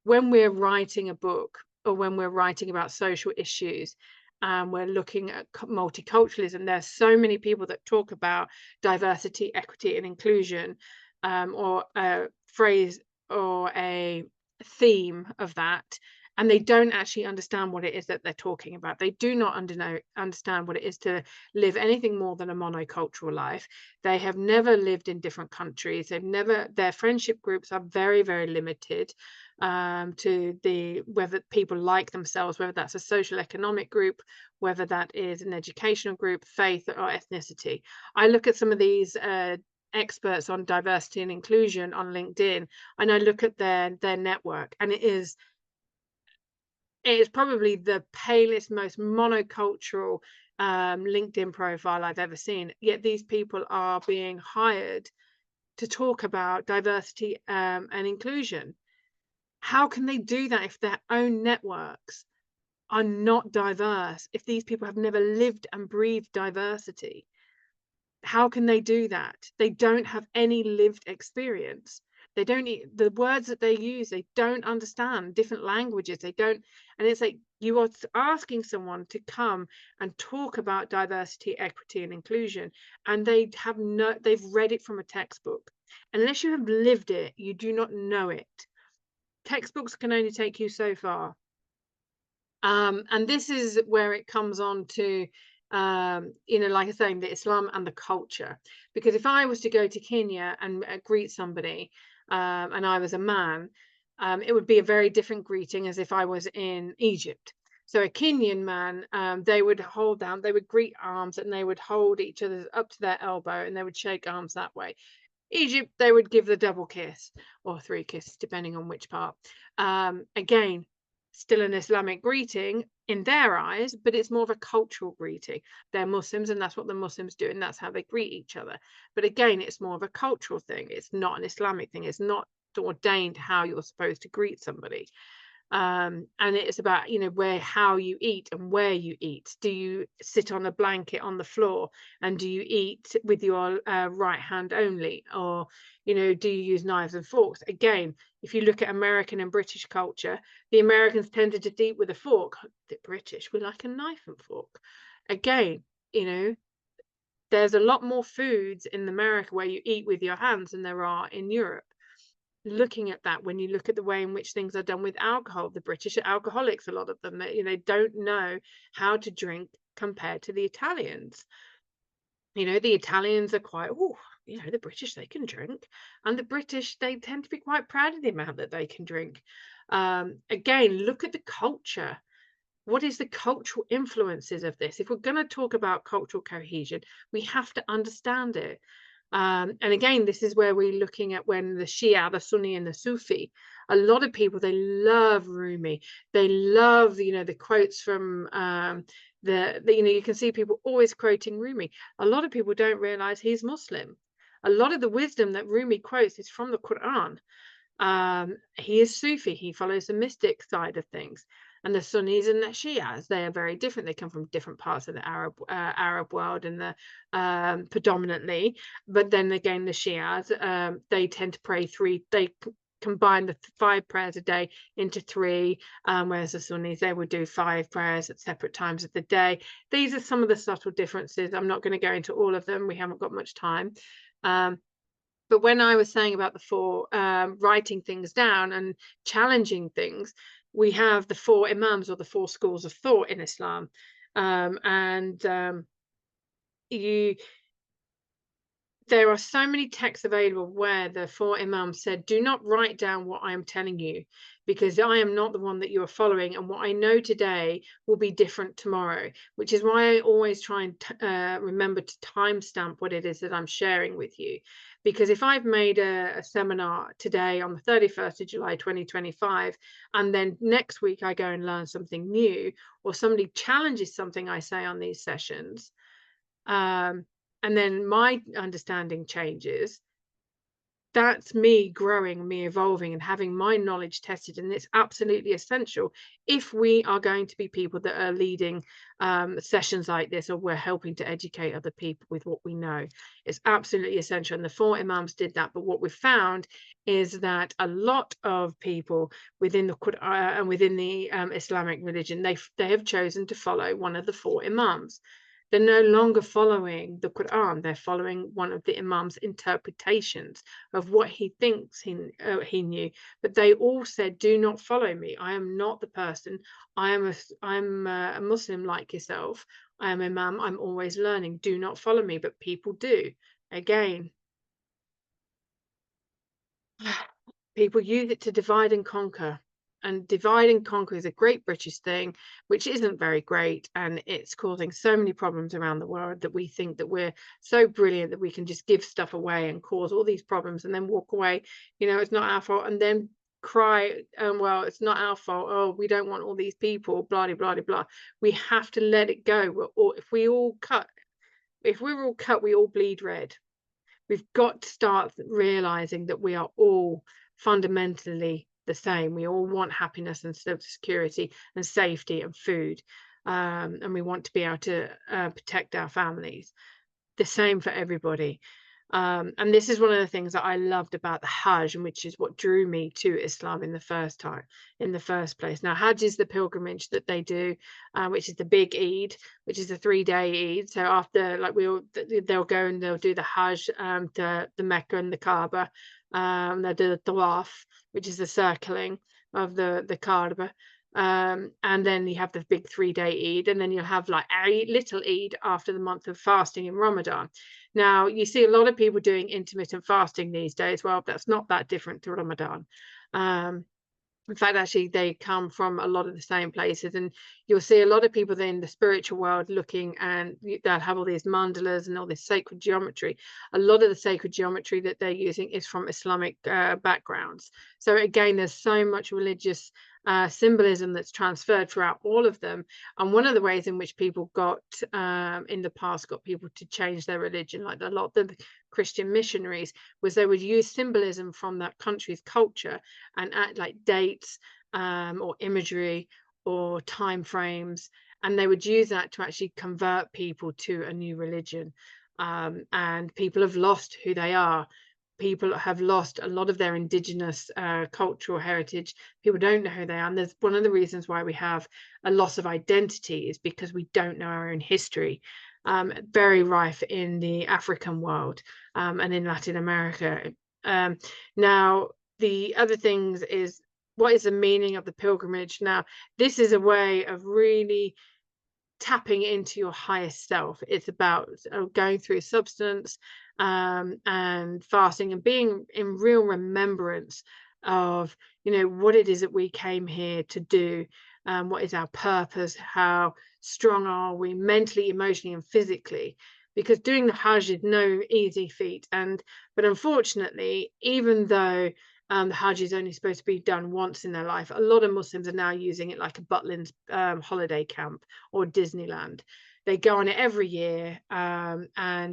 when we're writing a book, or when we're writing about social issues, and we're looking at multiculturalism, there's so many people that talk about diversity, equity, and inclusion, or a phrase or a theme of that, and they don't actually understand what it is that they're talking about. They do not understand what it is to live anything more than a monocultural life. They have never lived in different countries. Their friendship groups are very, very limited to whether people like themselves, whether that's a social economic group, whether that is an educational group, faith, or ethnicity. I look at some of these experts on diversity and inclusion on LinkedIn, and I look at their network, and it is probably the palest, most monocultural LinkedIn profile I've ever seen. Yet these people are being hired to talk about diversity and inclusion. How can they do that if their own networks are not diverse? If these people have never lived and breathed diversity, how can they do that? They don't have any lived experience. They don't the words that they use, they don't understand different languages. They don't, and it's like you are asking someone to come and talk about diversity, equity, and inclusion, and they've read it from a textbook. Unless you have lived it, you do not know it. Textbooks can only take you so far. And this is where it comes on to, you know, like I was saying, the Islam and the culture. Because if I was to go to Kenya and greet somebody, and I was a man, it would be a very different greeting as if I was in Egypt. So a Kenyan man, they would they would greet arms, and they would hold each other up to their elbow, and they would shake arms that way. Egypt, they would give the double kiss or 3 kisses, depending on which part. Again, still an Islamic greeting in their eyes, but it's more of a cultural greeting. They're Muslims, and that's what the Muslims do, and that's how they greet each other. But again, it's more of a cultural thing. It's not an Islamic thing. It's not ordained how you're supposed to greet somebody. And it's about, you know, how you eat and where you eat. Do you sit on a blanket on the floor, and do you eat with your right hand only, or, you know, do you use knives and forks? Again, if you look at American and British culture, the Americans tended to eat with a fork. The British, we like a knife and fork. Again, you know, there's a lot more foods in America where you eat with your hands than there are in Europe. Looking at that, when you look at the way in which things are done with alcohol, the British are alcoholics, a lot of them, you know, don't know how to drink compared to the Italians. You know, the Italians are quite, oh, you know, the British, they can drink, and the British, they tend to be quite proud of the amount that they can drink. Again, look at the culture. What is the cultural influences of this? If we're going to talk about cultural cohesion, we have to understand it. And again, this is where we're looking at when the Shia, the Sunni, and the Sufi, a lot of people, they love Rumi. They love, you know, the quotes from you know, you can see people always quoting Rumi. A lot of people don't realize he's Muslim. A lot of the wisdom that Rumi quotes is from the Quran. He is Sufi. He follows the mystic side of things. And the Sunnis and the Shias, they are very different. They come from different parts of the Arab world, and the predominantly. But then again, the Shias, they tend to pray they combine the 5 prayers a day into 3, whereas the Sunnis, they would do 5 prayers at separate times of the day. These are some of the subtle differences. I'm not going to go into all of them. We haven't got much time. But when I was saying about the 4 writing things down and challenging things, we have the 4 imams, or the 4 schools of thought in Islam. There are so many texts available where the 4 imams said, do not write down what I am telling you, because I am not the one that you are following, and what I know today will be different tomorrow, which is why I always try and remember to timestamp what it is that I'm sharing with you. Because if I've made a seminar today on the 31st of July 2025, and then next week I go and learn something new, or somebody challenges something I say on these sessions, and then my understanding changes, that's me growing, me evolving, and having my knowledge tested. And it's absolutely essential if we are going to be people that are leading sessions like this, or we're helping to educate other people with what we know. It's absolutely essential. And the 4 imams did that. But what we've found is that a lot of people within the Quran and within the Islamic religion, they have chosen to follow one of the 4 imams. They're no longer following the Quran. They're following one of the imam's interpretations of what he thinks he knew. But they all said, do not follow me. I am not the person. I'm a Muslim like yourself. I am imam. I'm always learning. Do not follow me. But people do. Again, people use it to divide and conquer. And divide and conquer is a great British thing, which isn't very great, and it's causing so many problems around the world that we think that we're so brilliant that we can just give stuff away and cause all these problems and then walk away. You know, it's not our fault. And then cry, well, it's not our fault, oh, we don't want all these people, blah de blah de blah. We have to let it go. If we're all cut, we all bleed red. We've got to start realizing that we are all fundamentally the same. We all want happiness and security and safety and food, and we want to be able to protect our families. The same for everybody. And this is one of the things that I loved about the Hajj, and which is what drew me to Islam in the first place. Now, Hajj is the pilgrimage that they do, which is the big Eid, which is a 3-day Eid. So after, like, they'll go and they'll do the Hajj to the Mecca and the Kaaba. They'll do the Tawaf, which is the circling of the Kaaba. And then you have the big 3-day Eid, and then you'll have like a little Eid after the month of fasting in Ramadan. Now, you see a lot of people doing intermittent fasting these days. Well, that's not that different to Ramadan. In fact, actually, they come from a lot of the same places, and you'll see a lot of people in the spiritual world looking, and they'll have all these mandalas and all this sacred geometry. A lot of the sacred geometry that they're using is from Islamic backgrounds. So again, there's so much religious symbolism that's transferred throughout all of them. And one of the ways in which people in the past got people to change their religion, like a lot of the Christian missionaries, was they would use symbolism from that country's culture and add like dates or imagery or time frames, and they would use that to actually convert people to a new religion. And people have lost who they are. People have lost a lot of their indigenous cultural heritage. People don't know who they are. And there's one of the reasons why we have a loss of identity is because we don't know our own history. Very rife in the African world and in Latin America. Now, the other things is, what is the meaning of the pilgrimage? Now, this is a way of really tapping into your highest self. It's about going through substance and fasting and being in real remembrance of, what it is that we came here to do. What is our purpose? How strong are we mentally, emotionally, and physically? Because doing the Hajj is no easy feat. But unfortunately, even though the Hajj is only supposed to be done once in their life, a lot of Muslims are now using it like a Butlins holiday camp or Disneyland. They go on it every year, and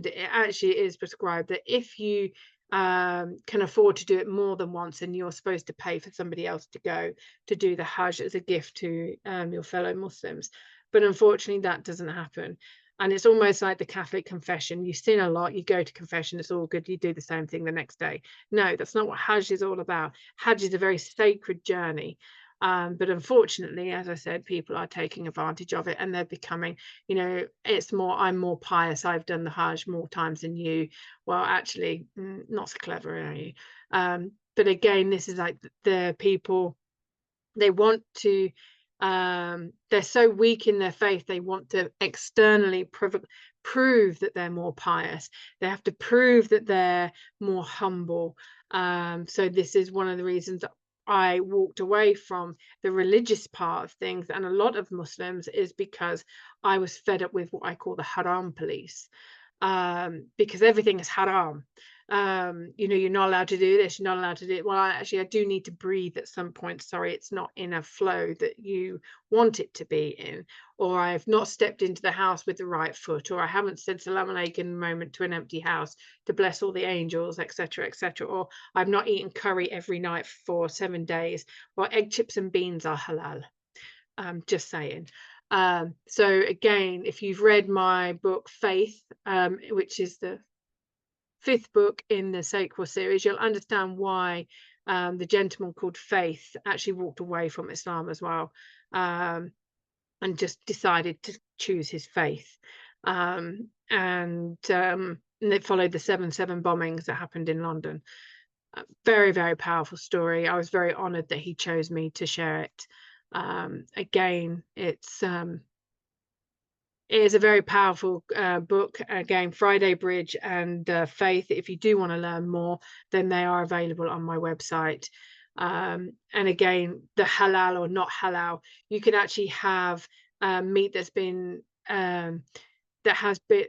it actually is prescribed that if you can afford to do it more than once, and you're supposed to pay for somebody else to go to do the Hajj as a gift to your fellow Muslims. But unfortunately, that doesn't happen. And it's almost like the Catholic confession. You sin a lot, you go to confession, it's all good, you do the same thing the next day. No, that's not what Hajj is all about. Hajj is a very sacred journey. But unfortunately, as I said, people are taking advantage of it, and they're becoming, it's more, I'm more pious, I've done the Hajj more times than you. Well, actually, not so clever, are you? But again, this is like the people, they want to, they're so weak in their faith, they want to externally prove that they're more pious. They have to prove that they're more humble. So this is one of the reasons that I walked away from the religious part of things, and a lot of Muslims, is because I was fed up with what I call the haram police, because everything is haram. You're not allowed to do this, you're not allowed to do it. Well, I do need to breathe at some point. Sorry, it's not in a flow that you want it to be in, or I've not stepped into the house with the right foot, or I haven't said salam alaikum in a moment to an empty house to bless all the angels, etc., etc., or I've not eaten curry every night for 7 days. Well, egg, chips and beans are halal. Just saying. So again, if you've read my book Faith, which is the 5th book in the Sacred series, you'll understand why the gentleman called Faith actually walked away from Islam as well, and just decided to choose his faith. And it followed the 7/7 bombings that happened in London. Very, very powerful story. I was very honoured that he chose me to share it. Again, it is a very powerful book. Again, Friday Bridge and Faith. If you do want to learn more, then they are available on my website. And again, the halal or not halal, you can actually have meat that's been that has been.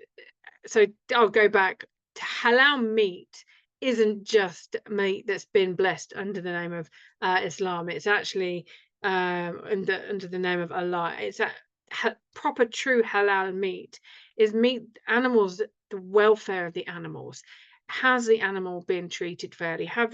So I'll go back to halal meat isn't just meat that's been blessed under the name of Islam. It's actually under the name of Allah. It's proper, true halal meat. Is meat animals, the welfare of the animals. Has the animal been treated fairly? Have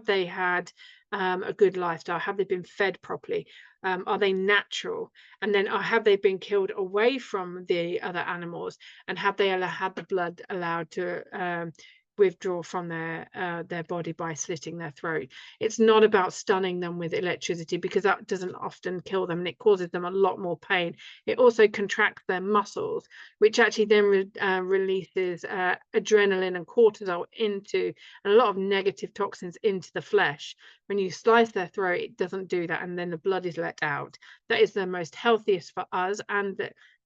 they had a good lifestyle? Have they been fed properly? Are they natural? And then have they been killed away from the other animals? And have they had the blood allowed to withdraw from their body by slitting their throat? It's not about stunning them with electricity, because that doesn't often kill them, and it causes them a lot more pain. It also contracts their muscles, which actually then releases adrenaline and cortisol into, and a lot of negative toxins into the flesh. When you slice their throat, it doesn't do that, and then the blood is let out. That is the most healthiest for us, and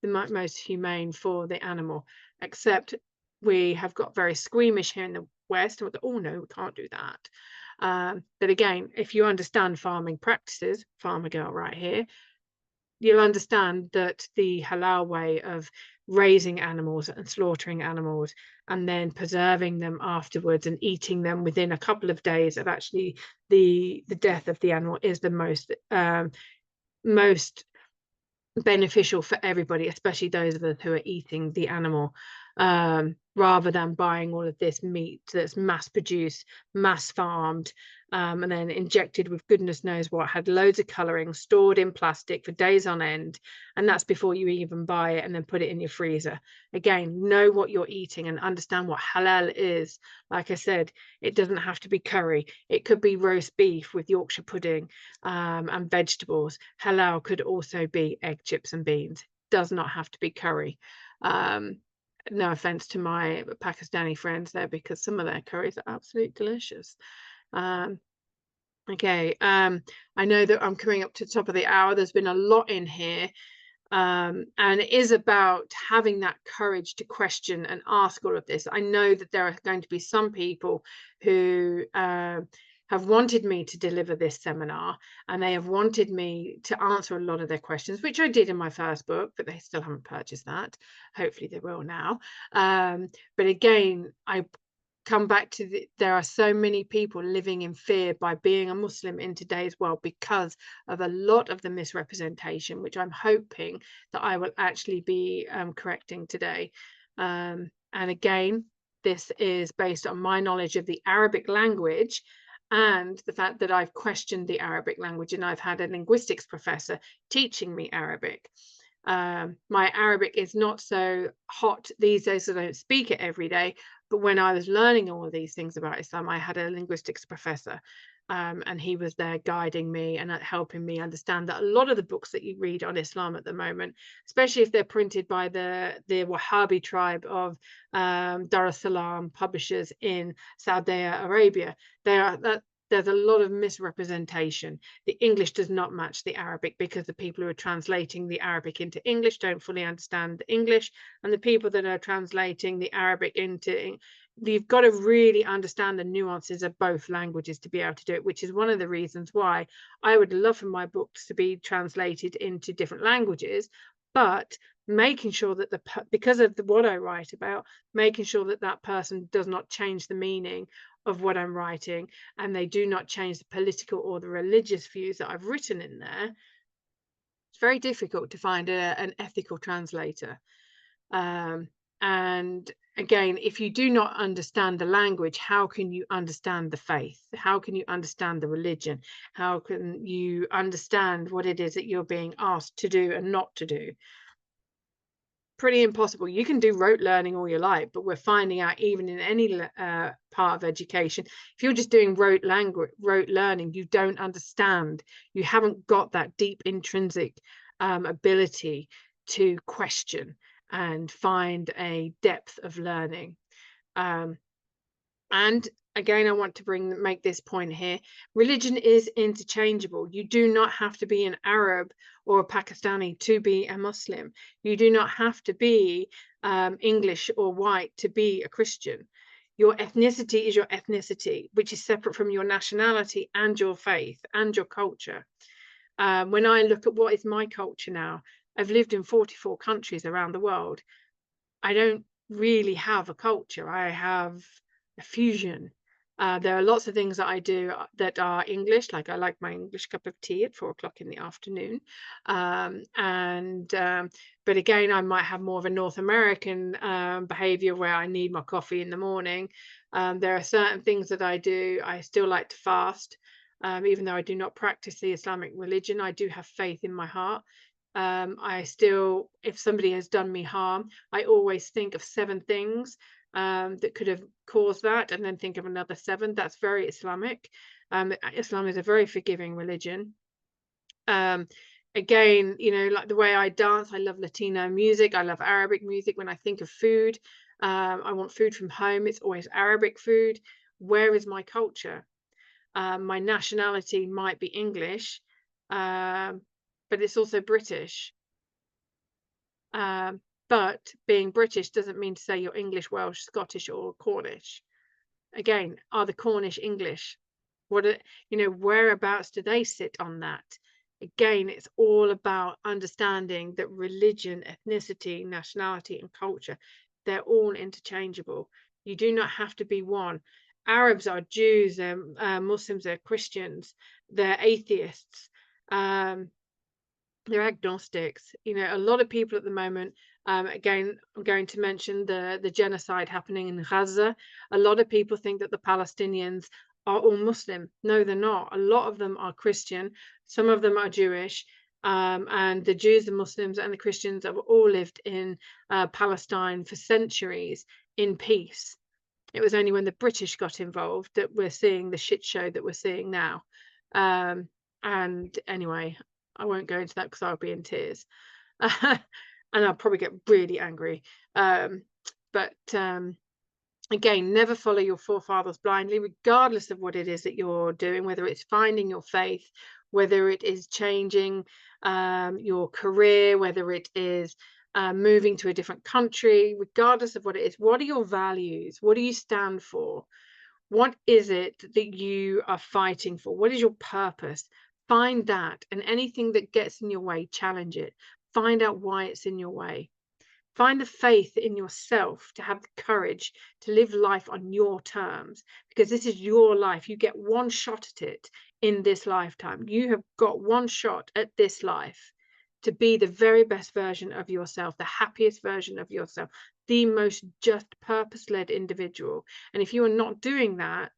the most humane for the animal, except we have got very squeamish here in the West. Oh no, we can't do that. But again, if you understand farming practices, farmer girl right here, you'll understand that the halal way of raising animals and slaughtering animals and then preserving them afterwards and eating them within a couple of days of actually the death of the animal is the most beneficial for everybody, especially those of us who are eating the animal, rather than buying all of this meat that's mass produced, mass farmed, and then injected with goodness knows what, had loads of colouring, stored in plastic for days on end, and that's before you even buy it and then put it in your freezer. Again, know what you're eating and understand what halal is. Like I said, it doesn't have to be curry. It could be roast beef with Yorkshire pudding and vegetables. Halal could also be egg, chips and beans. Does not have to be curry. No offense to my Pakistani friends there, because some of their curries are absolutely delicious. Okay, I know that I'm coming up to the top of the hour. There's been a lot in here, and it is about having that courage to question and ask all of this. I know that there are going to be some people who have wanted me to deliver this seminar, and they have wanted me to answer a lot of their questions, which I did in my first book, but they still haven't purchased that. Hopefully they will now. But again, I come back to there are so many people living in fear by being a Muslim in today's world because of a lot of the misrepresentation, which I'm hoping that I will actually be correcting today. And again, this is based on my knowledge of the Arabic language and the fact that I've questioned the Arabic language, and I've had a linguistics professor teaching me Arabic. My Arabic is not so hot these days, so I don't speak it every day. But when I was learning all of these things about Islam, I had a linguistics professor, and he was there guiding me and helping me understand that a lot of the books that you read on Islam at the moment, especially if they're printed by the Wahhabi tribe of Dar es Salaam publishers in Saudi Arabia, there's a lot of misrepresentation. The English does not match the Arabic because the people who are translating the Arabic into English don't fully understand English, and the people that are translating the Arabic into, you've got to really understand the nuances of both languages to be able to do it, which is one of the reasons why I would love for my books to be translated into different languages, but making sure that because of what I write about, making sure that that person does not change the meaning of what I'm writing, and they do not change the political or the religious views that I've written in there. It's very difficult to find an ethical translator. And again, if you do not understand the language, how can you understand the faith? How can you understand the religion? How can you understand what it is that you're being asked to do and not to do? Pretty impossible. You can do rote learning all you like, but we're finding out even in any part of education, if you're just doing rote learning, you don't understand. You haven't got that deep intrinsic ability to question and find a depth of learning. And again, I want to make this point here. Religion is interchangeable. You do not have to be an Arab or a Pakistani to be a Muslim. You do not have to be English or white to be a Christian. Your ethnicity is your ethnicity, which is separate from your nationality and your faith and your culture. When I look at what is my culture now, I've lived in 44 countries around the world. I don't really have a culture. I have a fusion. There are lots of things that I do that are English, like I like my English cup of tea at 4 o'clock in the afternoon. But again, I might have more of a North American behavior where I need my coffee in the morning. There are certain things that I do. I still like to fast, even though I do not practice the Islamic religion. I do have faith in my heart. I still, if somebody has done me harm, I always think of 7 things that could have caused that, and then think of another 7. That's very Islamic. Islam is a very forgiving religion. Again, you know, like the way I dance, I love Latino music. I love Arabic music. When I think of food, I want food from home. It's always Arabic food. Where is my culture? My nationality might be English, but it's also British. But being British doesn't mean to say you're English, Welsh, Scottish, or Cornish. Again, are the Cornish English? What are, you know, whereabouts do they sit on that? Again, it's all about understanding that religion, ethnicity, nationality, and culture, they're all interchangeable. You do not have to be one. Arabs are Jews, Muslims are Christians, they're atheists. They're agnostics. You know, a lot of people at the moment, again, I'm going to mention the genocide happening in Gaza. A lot of people think that the Palestinians are all Muslim. No, they're not. A lot of them are Christian. Some of them are Jewish. And the Jews, the Muslims, and the Christians have all lived in Palestine for centuries in peace. It was only when the British got involved that we're seeing the shit show that we're seeing now. And anyway, I won't go into that because I'll be in tears. And I'll probably get really angry. But again, never follow your forefathers blindly, regardless of what it is that you're doing, whether it's finding your faith, whether it is changing your career, whether it is moving to a different country, regardless of what it is. What are your values? What do you stand for? What is it that you are fighting for? What is your purpose? Find that, and anything that gets in your way, challenge it. Find out why it's in your way. Find the faith in yourself to have the courage to live life on your terms, because this is your life. You get one shot at it in this lifetime. You have got one shot at this life to be the very best version of yourself, the happiest version of yourself, the most just, purpose-led individual. And if you are not doing that,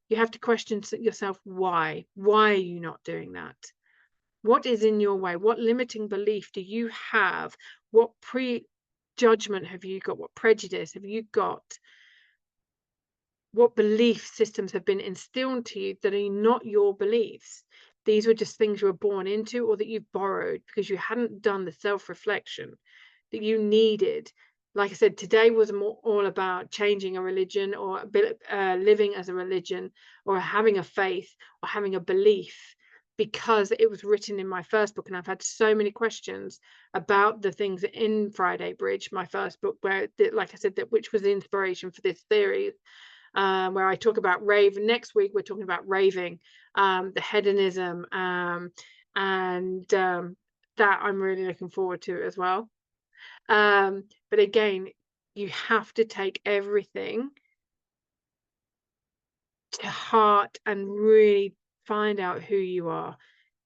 you have to question yourself, why? Why are you not doing that? What is in your way? What limiting belief do you have? What prejudgment have you got? What prejudice have you got? What belief systems have been instilled to you that are not your beliefs? These were just things you were born into, or that you've borrowed because you hadn't done the self-reflection that you needed. Like I said, today was all about changing a religion, or living as a religion, or having a faith, or having a belief, because it was written in my first book. And I've had so many questions about the things in Friday Bridge, my first book, where, like I said, which was the inspiration for this series, where I talk about rave. Next week, we're talking about raving, the hedonism, and that I'm really looking forward to as well. But again, you have to take everything to heart and really find out who you are.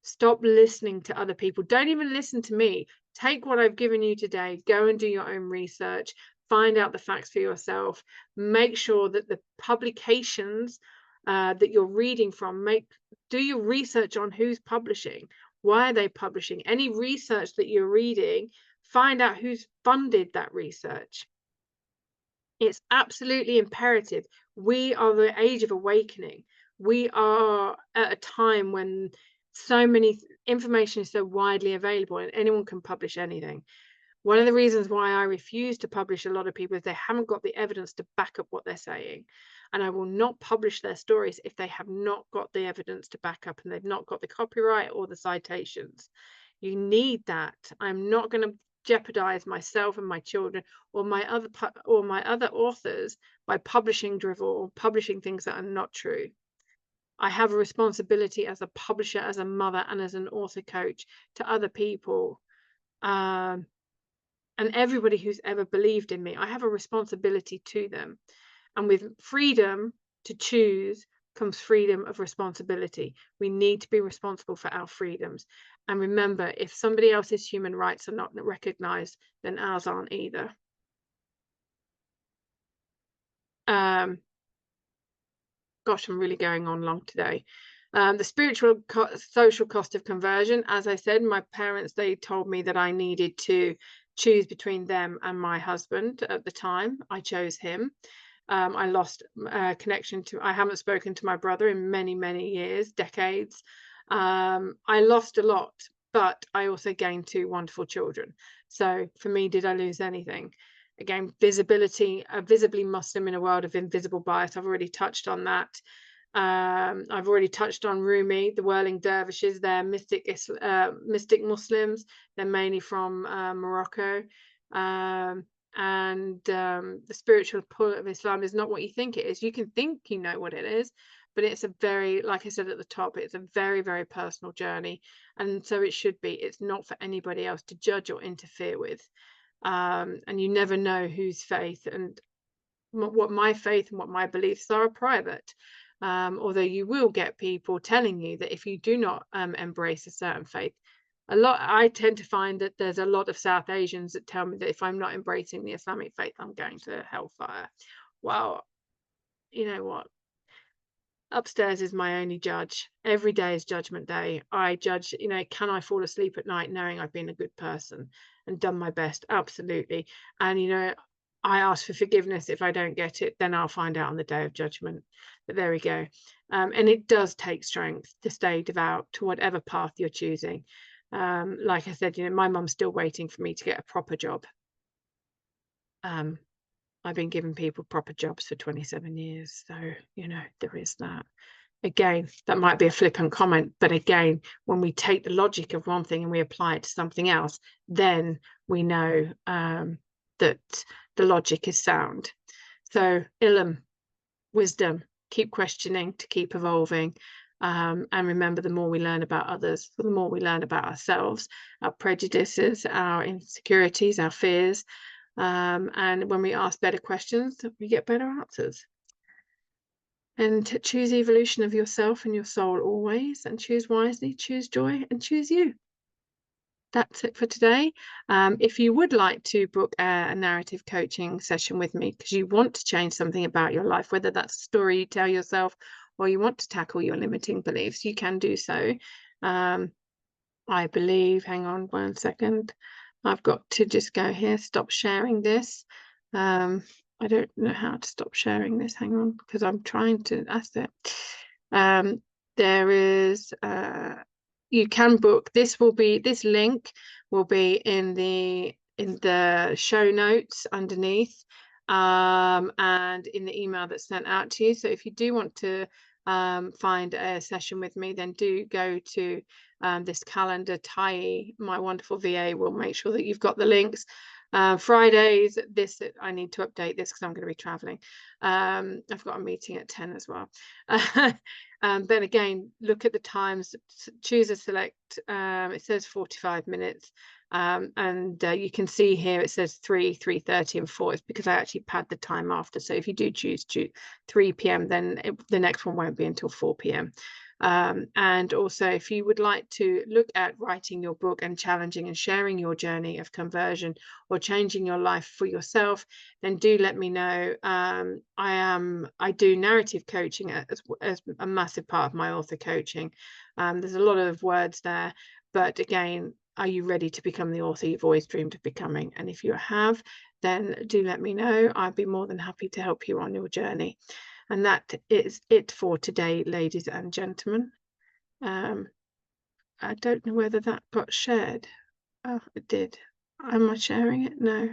Stop listening to other people. Don't even listen to me. Take what I've given you today, go and do your own research, find out the facts for yourself. Make sure that the publications that you're reading from, do your research on who's publishing, why are they publishing. Any research that you're reading, find out who's funded that research. It's absolutely imperative. We are the age of awakening. We are at a time when so many information is so widely available and anyone can publish anything. One of the reasons why I refuse to publish a lot of people is they haven't got the evidence to back up what they're saying. And I will not publish their stories if they have not got the evidence to back up, and they've not got the copyright or the citations. You need that. I'm not going to jeopardize myself and my children or my other authors by publishing drivel or publishing things that are not true. I have a responsibility as a publisher, as a mother, and as an author coach to other people, and everybody who's ever believed in me. I have a responsibility to them, and with freedom to choose comes freedom of responsibility. We need to be responsible for our freedoms. And remember, if somebody else's human rights are not recognized, then ours aren't either. Gosh, I'm really going on long today. The spiritual social cost of conversion. As I said, my parents, they told me that I needed to choose between them and my husband at the time. I chose him. I lost connection to, I haven't spoken to my brother in many, many years, decades. I lost a lot, but I also gained 2 wonderful children. So for me, did I lose anything? Again, visibility, visibly Muslim in a world of invisible bias. I've already touched on that. I've already touched on Rumi, the whirling dervishes. They're mystic Muslims. They're mainly from Morocco. And the spiritual pull of Islam is not what you think it is. You can think you know what it is, but it's a very, like I said at the top, it's a very, very personal journey. And so it should be. It's not for anybody else to judge or interfere with. And you never know whose faith and what my faith and what my beliefs are private. Although you will get people telling you that if you do not embrace a certain faith, I tend to find that there's a lot of South Asians that tell me that if I'm not embracing the Islamic faith, I'm going to hellfire. Well, you know what? Upstairs is my only judge. Every day is judgment day. I judge, you know, can I fall asleep at night knowing I've been a good person and done my best? Absolutely. And, you know, I ask for forgiveness. If I don't get it, then I'll find out on the day of judgment. But there we go. And it does take strength to stay devout to whatever path you're choosing. Like I said, you know, my mum's still waiting for me to get a proper job. I've been giving people proper jobs for 27 years. So, you know, there is that. Again, that might be a flippant comment, but again, when we take the logic of one thing and we apply it to something else, then we know that the logic is sound. So, ilm, wisdom, keep questioning to keep evolving. And remember, the more we learn about others, the more we learn about ourselves, our prejudices, our insecurities, our fears. And when we ask better questions, we get better answers. And choose evolution of yourself and your soul always, and choose wisely, choose joy, and choose you. That's it for today. If you would like to book a narrative coaching session with me because you want to change something about your life, whether that's a story you tell yourself or you want to tackle your limiting beliefs, you can do so. I believe, hang on 1 second. I've got to just go here, stop sharing this. I don't know how to stop sharing this. Hang on, because I'm trying to, that's it. There is, you can book, this link will be in the show notes underneath, and in the email that's sent out to you. So if you do want to find a session with me, then do go to this calendar. Tai, my wonderful VA, will make sure that you've got the links. Fridays, I need to update this because I'm going to be traveling. I've got a meeting at 10 as well. Then again, look at the times, choose a select, it says 45 minutes. And you can see here it says 3, 3:30 and 4. It's because I actually pad the time after. So if you do choose 3 p.m, then the next one won't be until 4 p.m. And also, if you would like to look at writing your book and challenging and sharing your journey of conversion or changing your life for yourself, then do let me know. I do narrative coaching as a massive part of my author coaching. There's a lot of words there, but again, are you ready to become the author you've always dreamed of becoming? And if you have, then do let me know. I'd be more than happy to help you on your journey. And that is it for today, ladies and gentlemen. I don't know whether that got shared. Oh, it did. Am I sharing it? No.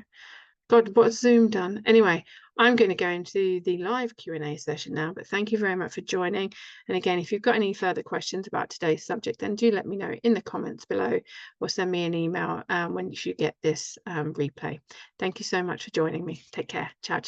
God, what's Zoom done? Anyway, I'm going to go into the live Q&A session now, but thank you very much for joining. And again, if you've got any further questions about today's subject, then do let me know in the comments below or send me an email when you get this replay. Thank you so much for joining me. Take care. Ciao, ciao.